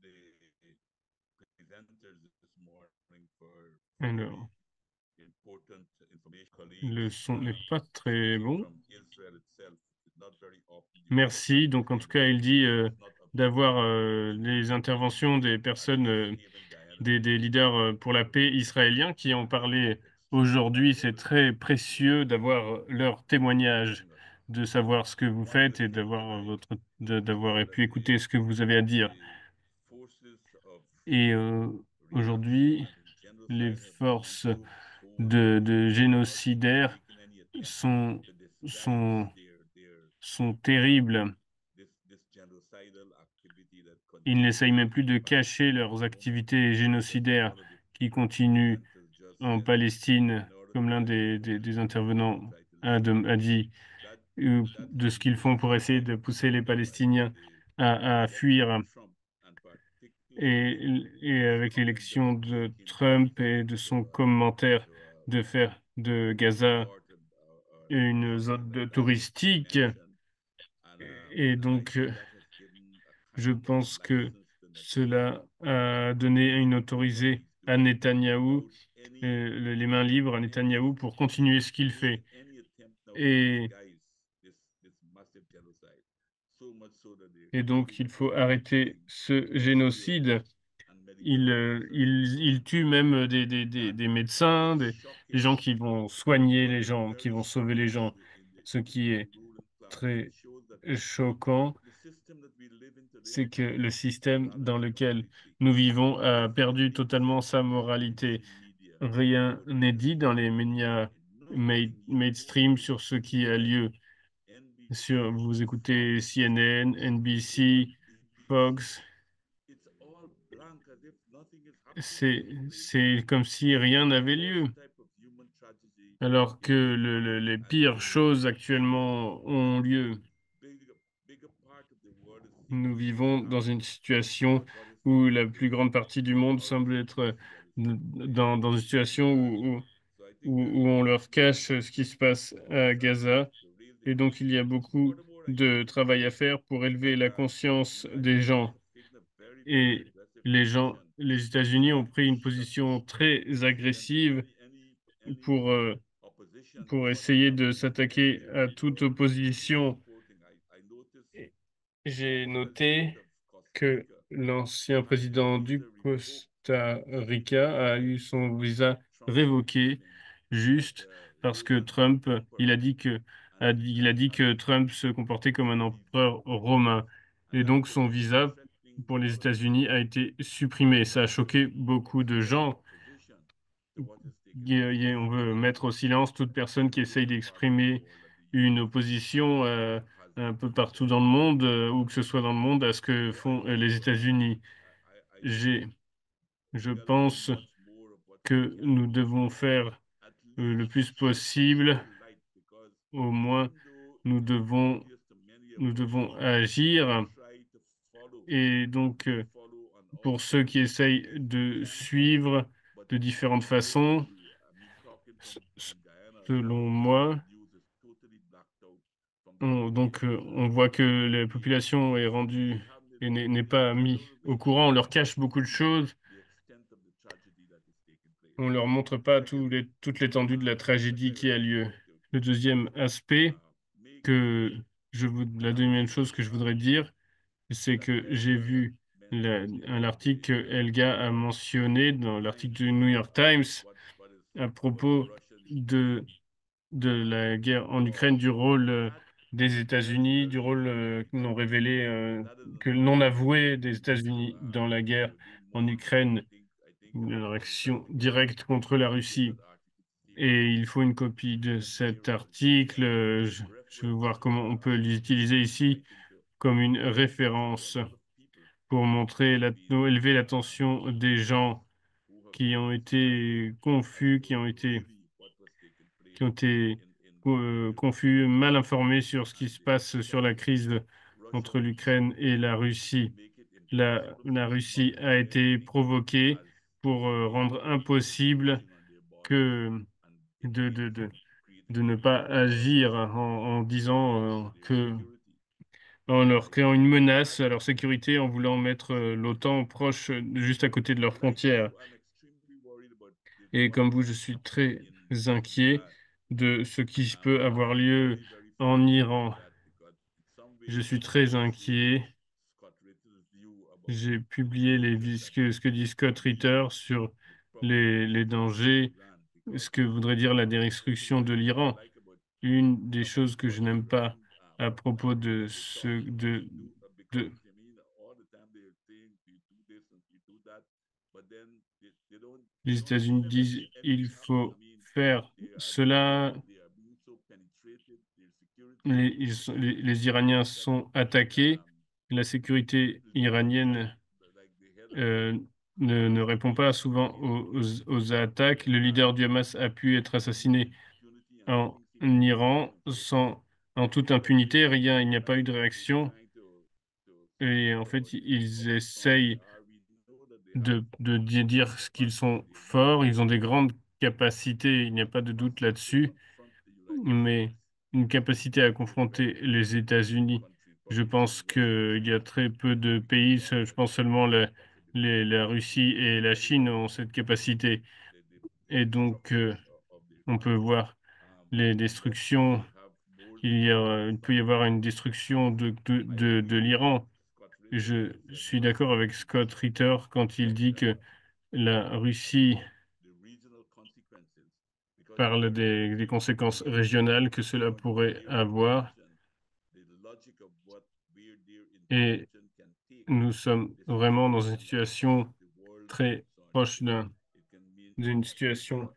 me to thank the presenters this morning for Alors, very important information. le son n'est pas très Speaking bon. from Israel itself, not very often you Merci. get Donc, en tout cas, il dit was not d'avoir available. les interventions des personnes, des leaders pour la paix israéliens qui ont parlé aujourd'hui. C'est très précieux d'avoir leur témoignage, de savoir ce que vous faites et d'avoir pu écouter ce que vous avez à dire. Et aujourd'hui, les forces de génocidaires sont, sont, sont terribles. Ils n'essayent même plus de cacher leurs activités génocidaires qui continuent en Palestine, comme l'un des intervenants a dit, de ce qu'ils font pour essayer de pousser les Palestiniens à fuir. Et avec l'élection de Trump et de son commentaire de faire de Gaza une zone touristique. Et donc, je pense que cela a donné une autorisée à Netanyahou, les mains libres à Netanyahou pour continuer ce qu'il fait. Et donc, il faut arrêter ce génocide. Il tue même des médecins, des gens qui vont soigner les gens, qui vont sauver les gens, ce qui est très choquant. C'est que le système dans lequel nous vivons a perdu totalement sa moralité. Rien n'est dit dans les médias mainstream sur ce qui a lieu. Vous écoutez CNN, NBC, Fox. C'est comme si rien n'avait lieu. Alors que les pires choses actuellement ont lieu. Nous vivons dans une situation où la plus grande partie du monde semble être dans une situation où on leur cache ce qui se passe à Gaza. Et donc, il y a beaucoup de travail à faire pour élever la conscience des gens. Et les États-Unis ont pris une position très agressive pour, euh, pour essayer de s'attaquer à toute opposition. J'ai noté que l'ancien président du Costa Rica a eu son visa révoqué juste parce que Trump, il a dit que Trump se comportait comme un empereur romain. Et donc son visa pour les États-Unis a été supprimé. Ça a choqué beaucoup de gens. On veut mettre au silence toute personne qui essaye d'exprimer une opposition un peu partout dans le monde, où que ce soit dans le monde, à ce que font les États-Unis. J'ai, je pense que nous devons faire le plus possible. Au moins, nous devons, nous devons agir. Et donc, pour ceux qui essayent de suivre de différentes façons, s- selon moi, on voit que la population est rendue et n'est pas mis au courant. On leur cache beaucoup de choses. On leur montre pas toute l'étendue de la tragédie qui a lieu. Le deuxième aspect la deuxième chose que je voudrais dire, c'est que j'ai vu un article que Elga a mentionné dans l'article du New York Times à propos de de la guerre en Ukraine, du rôle des États-Unis, du rôle non révélé, que non avoué des États-Unis dans la guerre en Ukraine, une action directe contre la Russie. Et il faut une copie de cet article. Je veux voir comment on peut l'utiliser ici comme une référence pour montrer élever l'attention des gens qui ont été confus, qui ont été confus, mal informés sur ce qui se passe sur la crise entre l'Ukraine et la Russie. La Russie a été provoquée pour rendre impossible que de, de, de, de ne pas agir en disant en leur créant une menace à leur sécurité, en voulant mettre l'OTAN proche, juste à côté de leurs frontières. Et comme vous, je suis très inquiet de ce qui peut avoir lieu en Iran. Je suis très inquiet. J'ai publié ce que dit Scott Ritter sur les dangers, ce que voudrait dire la destruction de l'Iran. Une des choses que je n'aime pas à propos de les États-Unis disent il faut faire cela. Les Iraniens sont attaqués. La sécurité iranienne euh, ne répond pas souvent aux attaques. Le leader du Hamas a pu être assassiné en Iran en toute impunité. Rien, il n'y a pas eu de réaction. Et en fait, ils essayent de dire ce qu'ils sont forts. Ils ont des grandes capacités, il n'y a pas de doute là-dessus, mais une capacité à confronter les États-Unis. Je pense qu'il y a très peu de pays, je pense seulement la Russie et la Chine ont cette capacité. Et donc, on peut voir les destructions. Il peut y avoir une destruction de l'Iran. Je suis d'accord avec Scott Ritter quand il dit que la Russie parle des conséquences régionales que cela pourrait avoir. Et nous sommes vraiment dans une situation très proche d'une situation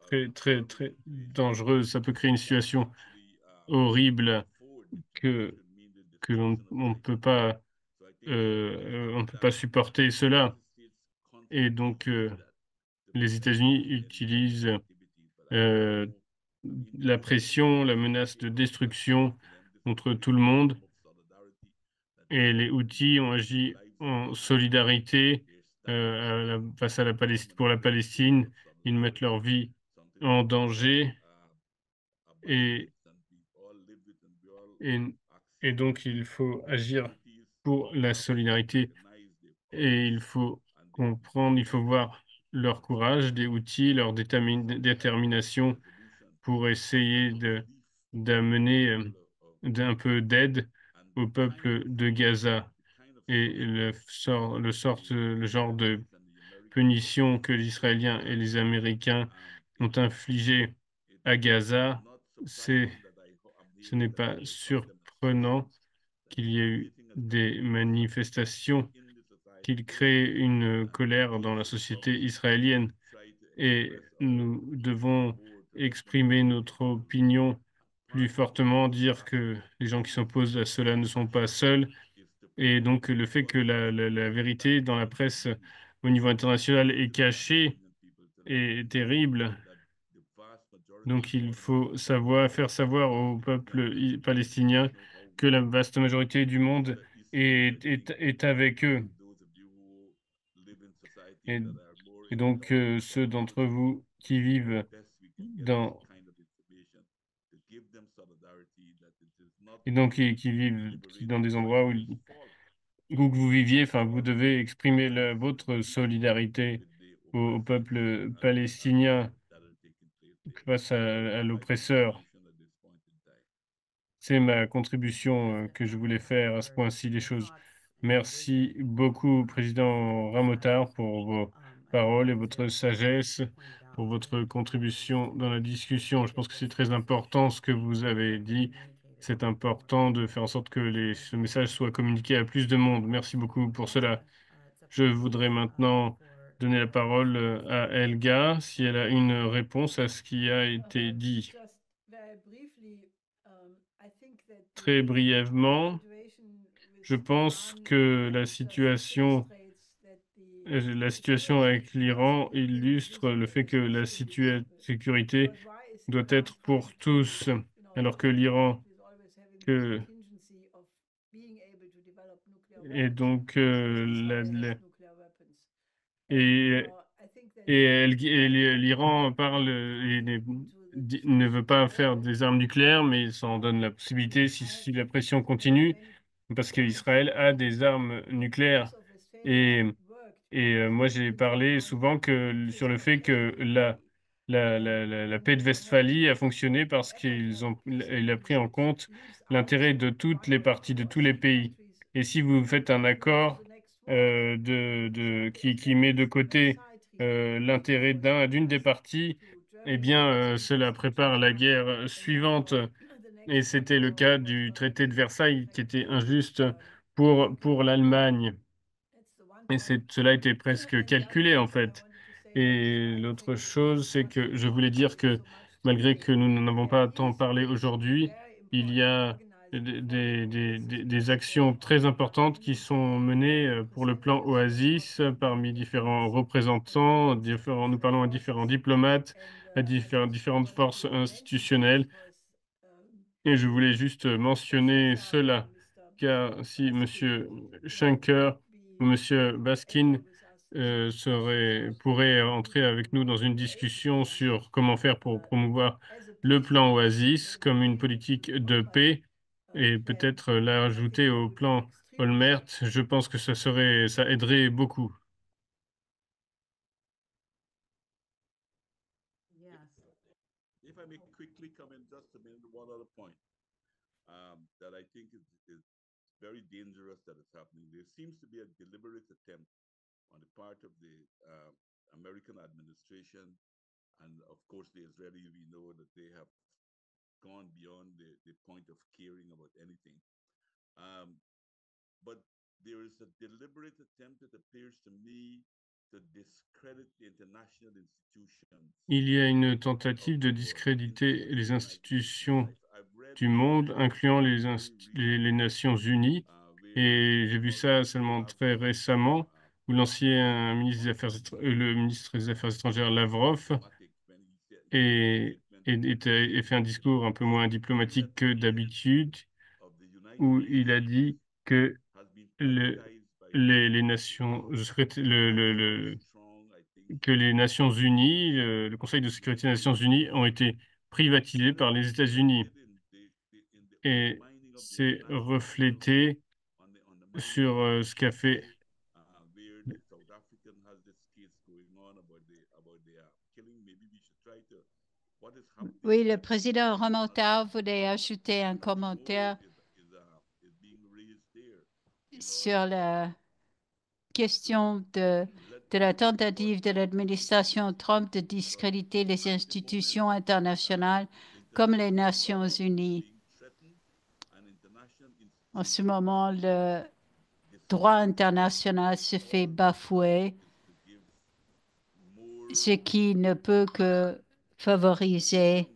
très, très, très dangereuse. Ça peut créer une situation horrible que, on ne peut pas, on ne peut pas supporter cela. Et donc, les États-Unis utilisent la pression, la menace de destruction contre tout le monde. Et les Houthis ont agi en solidarité face à la Palestine, pour la Palestine. Ils mettent leur vie en danger et, et, et donc il faut agir pour la solidarité et il faut comprendre, il faut voir leur courage des Houthis, leur détermination pour essayer d'amener d'un peu d'aide au peuple de Gaza et le genre de punition que les Israéliens et les Américains ont infligé à Gaza, ce n'est pas surprenant qu'il y ait eu des manifestations, qu'il crée une colère dans la société israélienne. Et nous devons exprimer notre opinion plus fortement, dire que les gens qui s'opposent à cela ne sont pas seuls. Et donc le fait que la vérité dans la presse au niveau international est cachée est terrible. Donc il faut faire savoir au peuple palestinien que la vaste majorité du monde est avec eux. Et, et donc ceux d'entre vous qui vivent dans qui vivent dans des endroits où que vous viviez, enfin vous devez exprimer votre solidarité au peuple palestinien face à l'oppresseur. C'est ma contribution que je voulais faire à ce point-ci des choses. Merci beaucoup, Président Ramotard, pour vos paroles et votre sagesse, pour votre contribution dans la discussion. Je pense que c'est très important ce que vous avez dit. C'est important de faire en sorte que ce message soit communiqué à plus de monde. Merci beaucoup pour cela. Je voudrais maintenant donner la parole à Elga, si elle a une réponse à ce qui a été dit. Très brièvement, je pense que la situation avec l'Iran illustre le fait que la sécurité doit être pour tous, alors que l'Iran que, et donc et, l'Iran ne veut pas faire des armes nucléaires, mais il s'en donne la possibilité si la pression continue, parce qu'Israël a des armes nucléaires. Et, moi, j'ai parlé souvent sur le fait que la paix de Westphalie a fonctionné parce il a pris en compte l'intérêt de toutes les parties, de tous les pays. Et si vous faites un accord qui met de côté l'intérêt d'une des parties, eh bien, cela prépare la guerre suivante. Et c'était le cas du traité de Versailles qui était injuste pour l'Allemagne. Et cela était presque calculé en fait. Et l'autre chose, c'est que je voulais dire que malgré que nous n'en avons pas tant parlé aujourd'hui, il y a des actions très importantes qui sont menées pour le plan Oasis parmi différents représentants, nous parlons à différents diplomates, à différentes forces institutionnelles. Et je voulais juste mentionner cela, car si Monsieur Schenker ou Monsieur Baskin pourraient entrer avec nous dans une discussion sur comment faire pour promouvoir le plan Oasis comme une politique de paix et peut-être l'ajouter au plan Olmert, je pense que ça aiderait beaucoup. If I may quickly comment just a minute, one other point that I think is very dangerous that is happening. There seems to be a deliberate attempt on the part of the American administration and, of course, the Israelis. We know that they have gone beyond the point of caring about anything. But there is a deliberate attempt, it appears to me, to discredit the international institutions. Il y a une tentative de discréditer les institutions du monde, incluant les Nations Unies. Et j'ai vu ça seulement très récemment, où le ministre des Affaires étrangères Lavrov et fait un discours un peu moins diplomatique que d'habitude, où il a dit que les Nations, que les Nations Unies, le Conseil de sécurité des Nations Unies ont été privatisés par les États-Unis. Et c'est reflété sur ce qu'a fait Oui, le président Ramotar voulait ajouter un commentaire sur la question de la tentative de l'administration Trump de discréditer les institutions internationales comme les Nations Unies. En ce moment, le droit international se fait bafouer, ce qui ne peut que favoriser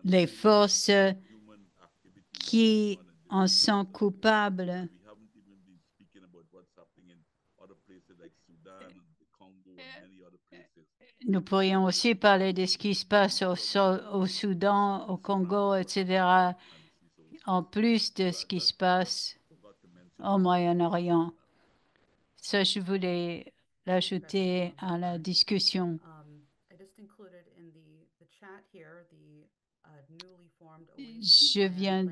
les forces qui en sont coupables. Nous pourrions aussi parler de ce qui se passe au Soudan, au Congo, etc., en plus de ce qui se passe au Moyen-Orient. Ça, je voulais l'ajouter à la discussion. Je viens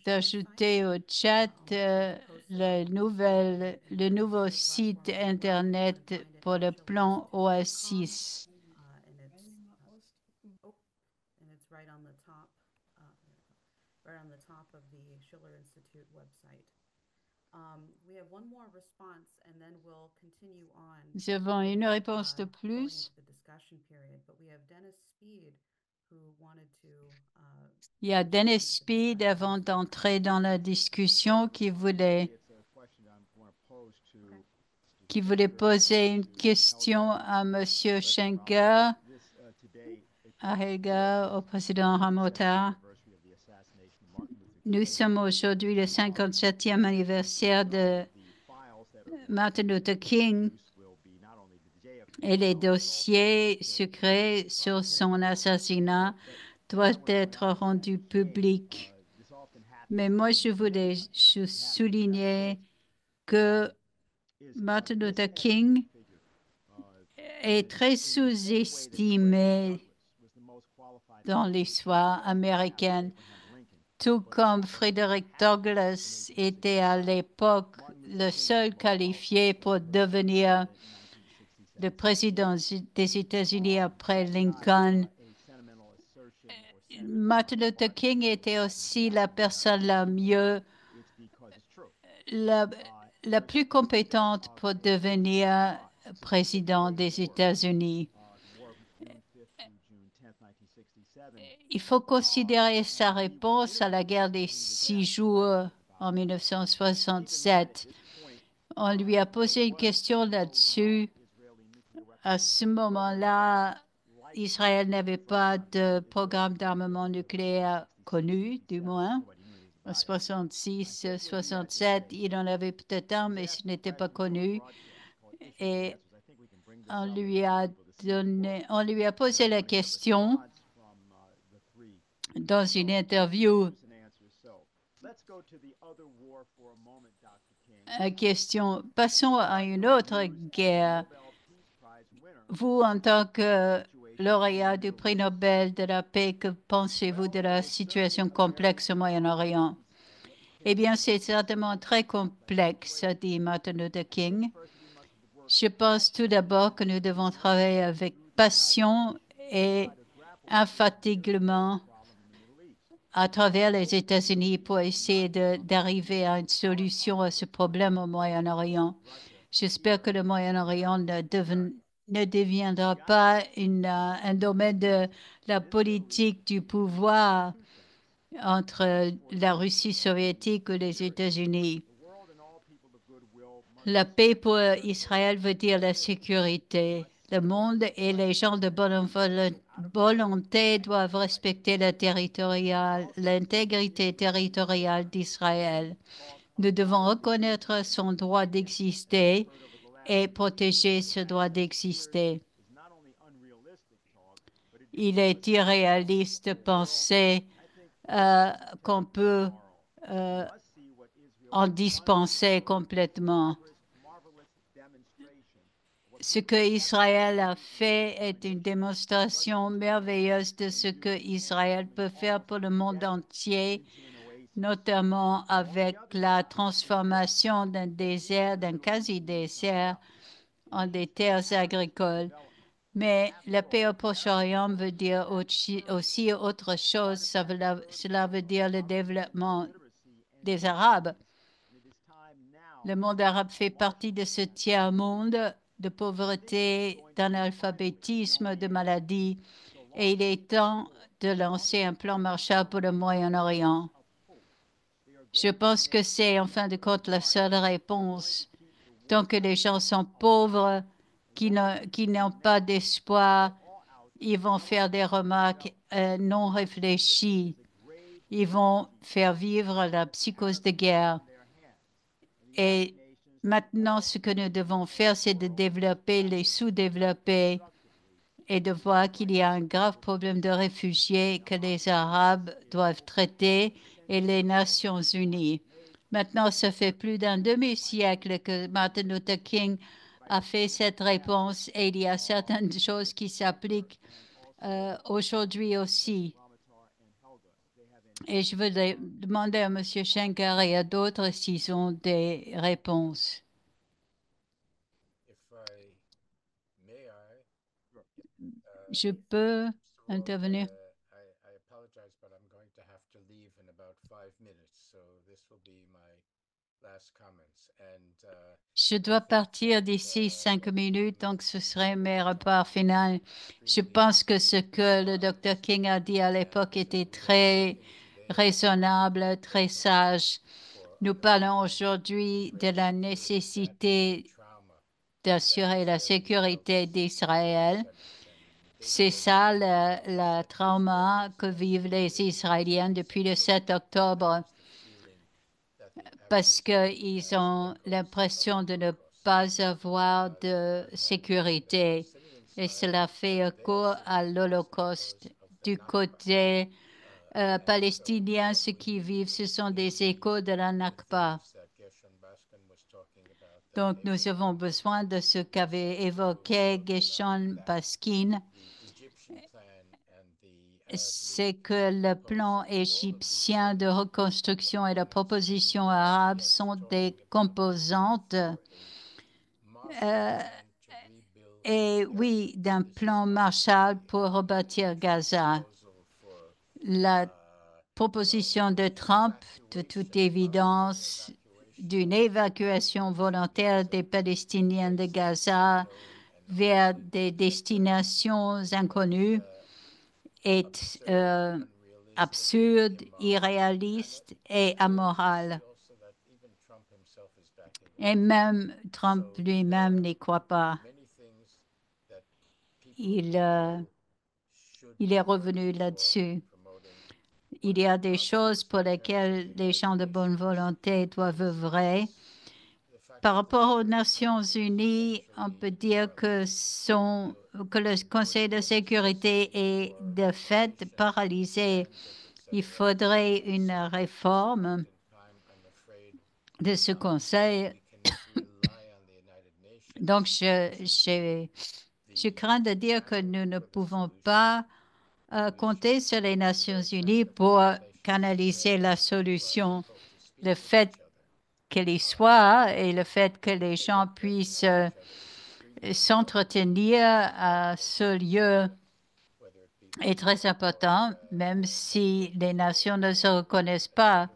d'ajouter au chat le nouveau site Internet pour le plan Oasis. Nous avons une réponse de plus. Il y a Dennis Speed avant d'entrer dans la discussion qui voulait poser une question à Monsieur Schenker, à Helga, au président Ramotar. Nous sommes aujourd'hui le 57e anniversaire de Martin Luther King et les dossiers secrets sur son assassinat doivent être rendus publics. Mais moi, je voulais souligner que Martin Luther King est très sous-estimé dans l'histoire américaine, tout comme Frederick Douglass était à l'époque le seul qualifié pour devenir le président des États-Unis après Lincoln. Martin Luther King était aussi la personne la plus compétente pour devenir président des États-Unis. Il faut considérer sa réponse à la guerre des 6 jours en 1967. On lui a posé une question là-dessus. À ce moment-là, Israël n'avait pas de programme d'armement nucléaire connu, du moins. En 66, 67, il en avait peut-être un, mais ce n'était pas connu. Et on lui a posé la question dans une interview. Passons à une autre guerre. Vous, en tant que lauréat du prix Nobel de la paix, que pensez-vous de la situation complexe au Moyen-Orient? Eh bien, c'est certainement très complexe, a dit Martin Luther King. Je pense tout d'abord que nous devons travailler avec passion et infatigablement à travers les États-Unis pour essayer d'arriver à une solution à ce problème au Moyen-Orient. J'espère que le Moyen-Orient ne deviendra pas un domaine de la politique du pouvoir entre la Russie soviétique ou les États-Unis. La paix pour Israël veut dire la sécurité. Le monde et les gens de bonne volonté doivent respecter l'intégrité territoriale d'Israël. Nous devons reconnaître son droit d'exister et protéger ce droit d'exister. Il est irréaliste de penser qu'on peut en dispenser complètement. Ce que Israël a fait est une démonstration merveilleuse de ce que Israël peut faire pour le monde entier, notamment avec la transformation d'un désert, d'un quasi-désert, en des terres agricoles. Mais la paix au Proche-Orient veut dire aussi autre chose. Cela veut dire le développement des Arabes. Le monde arabe fait partie de ce tiers-monde de pauvreté, d'analphabétisme, de maladies, et il est temps de lancer un plan Marshall pour le Moyen-Orient. Je pense que c'est en fin de compte la seule réponse. Tant que les gens sont pauvres, qui n'ont pas d'espoir, ils vont faire des remarques non réfléchies. Ils vont faire vivre la psychose de guerre. Et maintenant, ce que nous devons faire, c'est de développer les sous-développés et de voir qu'il y a un grave problème de réfugiés que les Arabes doivent traiter et les Nations unies. Maintenant, ça fait plus d'un demi-siècle que Martin Luther King a fait cette réponse et il y a certaines choses qui s'appliquent aujourd'hui aussi. Et je veux demander à M. Schenker et à d'autres s'ils ont des réponses. Je peux intervenir. Je dois partir d'ici 5 minutes, donc ce serait mes repas finaux. Je pense que ce que le Dr. King a dit à l'époque était très raisonnable, très sage. Nous parlons aujourd'hui de la nécessité d'assurer la sécurité d'Israël. C'est ça le trauma que vivent les Israéliens depuis le 7 octobre parce qu'ils ont l'impression de ne pas avoir de sécurité. Et cela fait écho à l'Holocauste. Du côté palestinien, ceux qui vivent, ce sont des échos de la Nakba. Donc, nous avons besoin de ce qu'avait évoqué Gershon Baskin, c'est que le plan égyptien de reconstruction et la proposition arabe sont des composantes et oui, d'un plan Marshall pour rebâtir Gaza. La proposition de Trump, de toute évidence, d'une évacuation volontaire des Palestiniens de Gaza vers des destinations inconnues est absurde, irréaliste et amoral. Et même Trump lui-même n'y croit pas. Il est revenu là-dessus. Il y a des choses pour lesquelles les gens de bonne volonté doivent œuvrer. Par rapport aux Nations unies, on peut dire que le Conseil de sécurité est de fait paralysé. Il faudrait une réforme de ce Conseil. Donc, je crains de dire que nous ne pouvons pas compter sur les Nations unies pour canaliser la solution. Le fait qu'elle y soit et le fait que les gens puissent s'entretenir à ce lieu est très important, même si les nations ne se reconnaissent pas.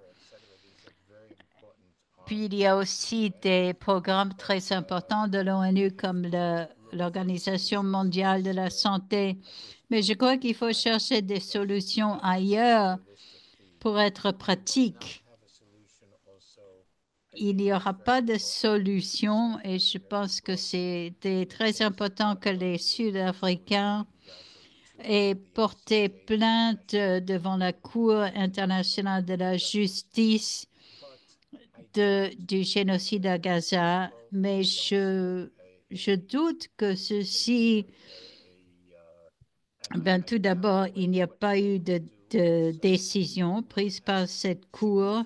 Puis il y a aussi des programmes très importants de l'ONU comme l'Organisation mondiale de la santé. Mais je crois qu'il faut chercher des solutions ailleurs pour être pratique. Il n'y aura pas de solution et je pense que c'était très important que les Sud-Africains aient porté plainte devant la Cour internationale de la justice du génocide à Gaza, mais je doute que ceci Ben, tout d'abord, il n'y a pas eu de décision prise par cette Cour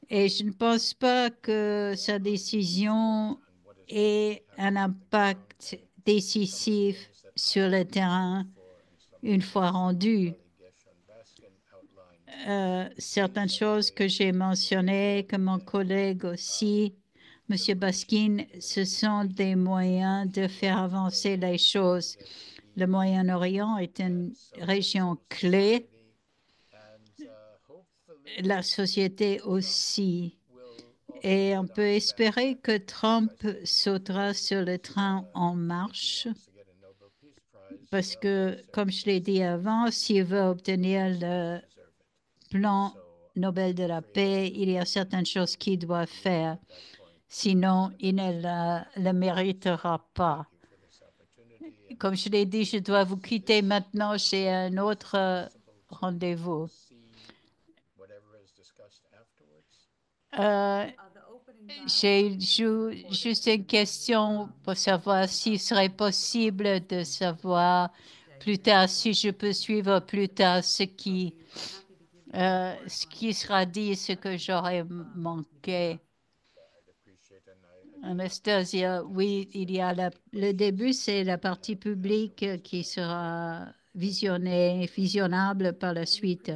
et je ne pense pas que sa décision ait un impact décisif sur le terrain une fois rendu. Certaines choses que j'ai mentionnées, que mon collègue aussi, M. Baskin, ce sont des moyens de faire avancer les choses. Le Moyen-Orient est une région clé, la société aussi. Et on peut espérer que Trump sautera sur le train en marche parce que, comme je l'ai dit avant, s'il veut obtenir le plan Nobel de la paix, il y a certaines choses qu'il doit faire. Sinon, il ne le méritera pas. Comme je l'ai dit, je dois vous quitter maintenant. J'ai un autre rendez-vous. J'ai juste une question pour savoir s'il serait possible de savoir plus tard, si je peux suivre plus tard ce qui sera dit, ce que j'aurais manqué. Anastasia, oui, il y a le début, c'est la partie publique qui sera visionnable par la suite.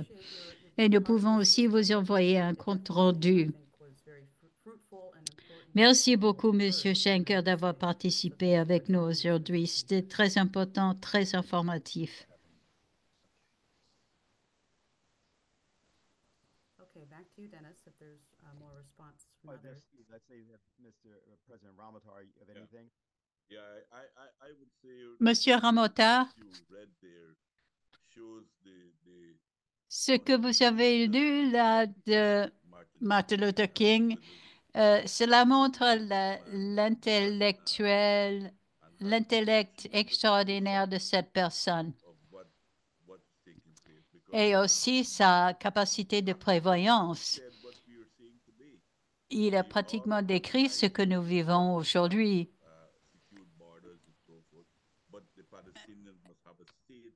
Et nous pouvons aussi vous envoyer un compte rendu. Merci beaucoup, Monsieur Schenker, d'avoir participé avec nous aujourd'hui. C'était très important, très informatif. Okay, back to you, Dennis, if there's more response from others. Let's say that Mr. President Ramatar, you have anything? Yeah, I would say Monsieur Ramota, you read there shows the ce que vous avez lu là de Martin Luther King, cela montre l'intellect extraordinaire de cette personne of what's taking place because et aussi sa capacité de prévoyance. said what we are seeing today. Il a pratiquement décrit ce que nous vivons aujourd'hui. Secured borders and so forth, but the Palestinians must have a state,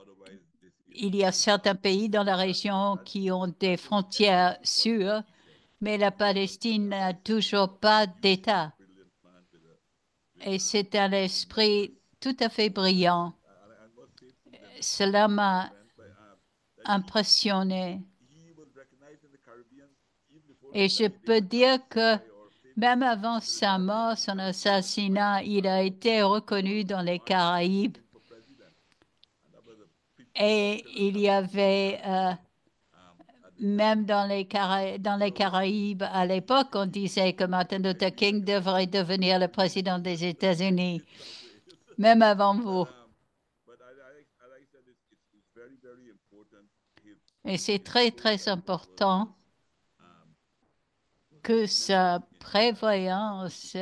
otherwise this is Il y a certains pays dans la région qui ont des frontières sûres, mais la Palestine n'a toujours pas d'État. brilliant man with Et c'est un esprit tout à fait brillant. I must say to them, Cela m'a but, impressionné. he was recognized in the Caribbean even before Et he je died. They peux were dire que by our famous même avant sa mort, son assassinat, il a été reconnu dans les Caraïbes. for president, and that was a pretty Et il y avait, même dans les Caraïbes, à l'époque, on disait que Martin Luther King devrait devenir le président des États-Unis, même avant vous. but I said it's very important. Et c'est très, très important que sa prévoyance, It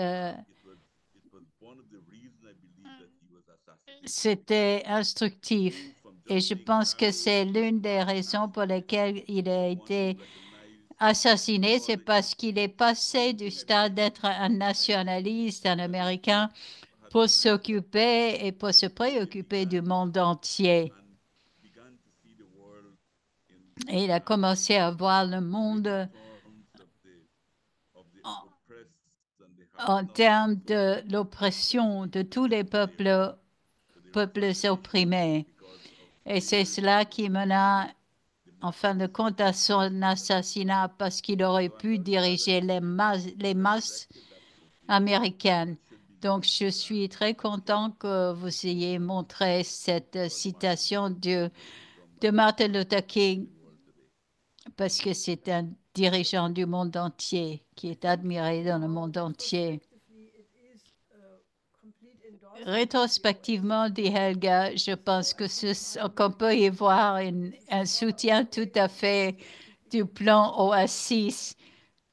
was one of the reasons I believe that he was assassinated. c'était instructif. Et je pense que c'est l'une des raisons pour lesquelles il a été assassiné, c'est parce qu'il est passé du stade d'être un nationaliste, un Américain, pour s'occuper et pour se préoccuper du monde entier. And began to see the world in Et il a commencé à voir le monde terms of the oppressed and the en termes de l'oppression de tous les peuples opprimés. Et c'est cela qui mena, en fin de compte, à son assassinat parce qu'il aurait pu diriger les masses américaines. Donc, je suis très content que vous ayez montré cette citation de Martin Luther King parce que c'est un dirigeant du monde entier qui est admiré dans le monde entier. Rétrospectivement, dit Helga, je pense qu'on peut y voir un soutien tout à fait du plan Oasis.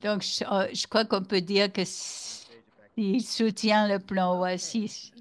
Donc, je crois qu'on peut dire qu'il soutient le plan Oasis.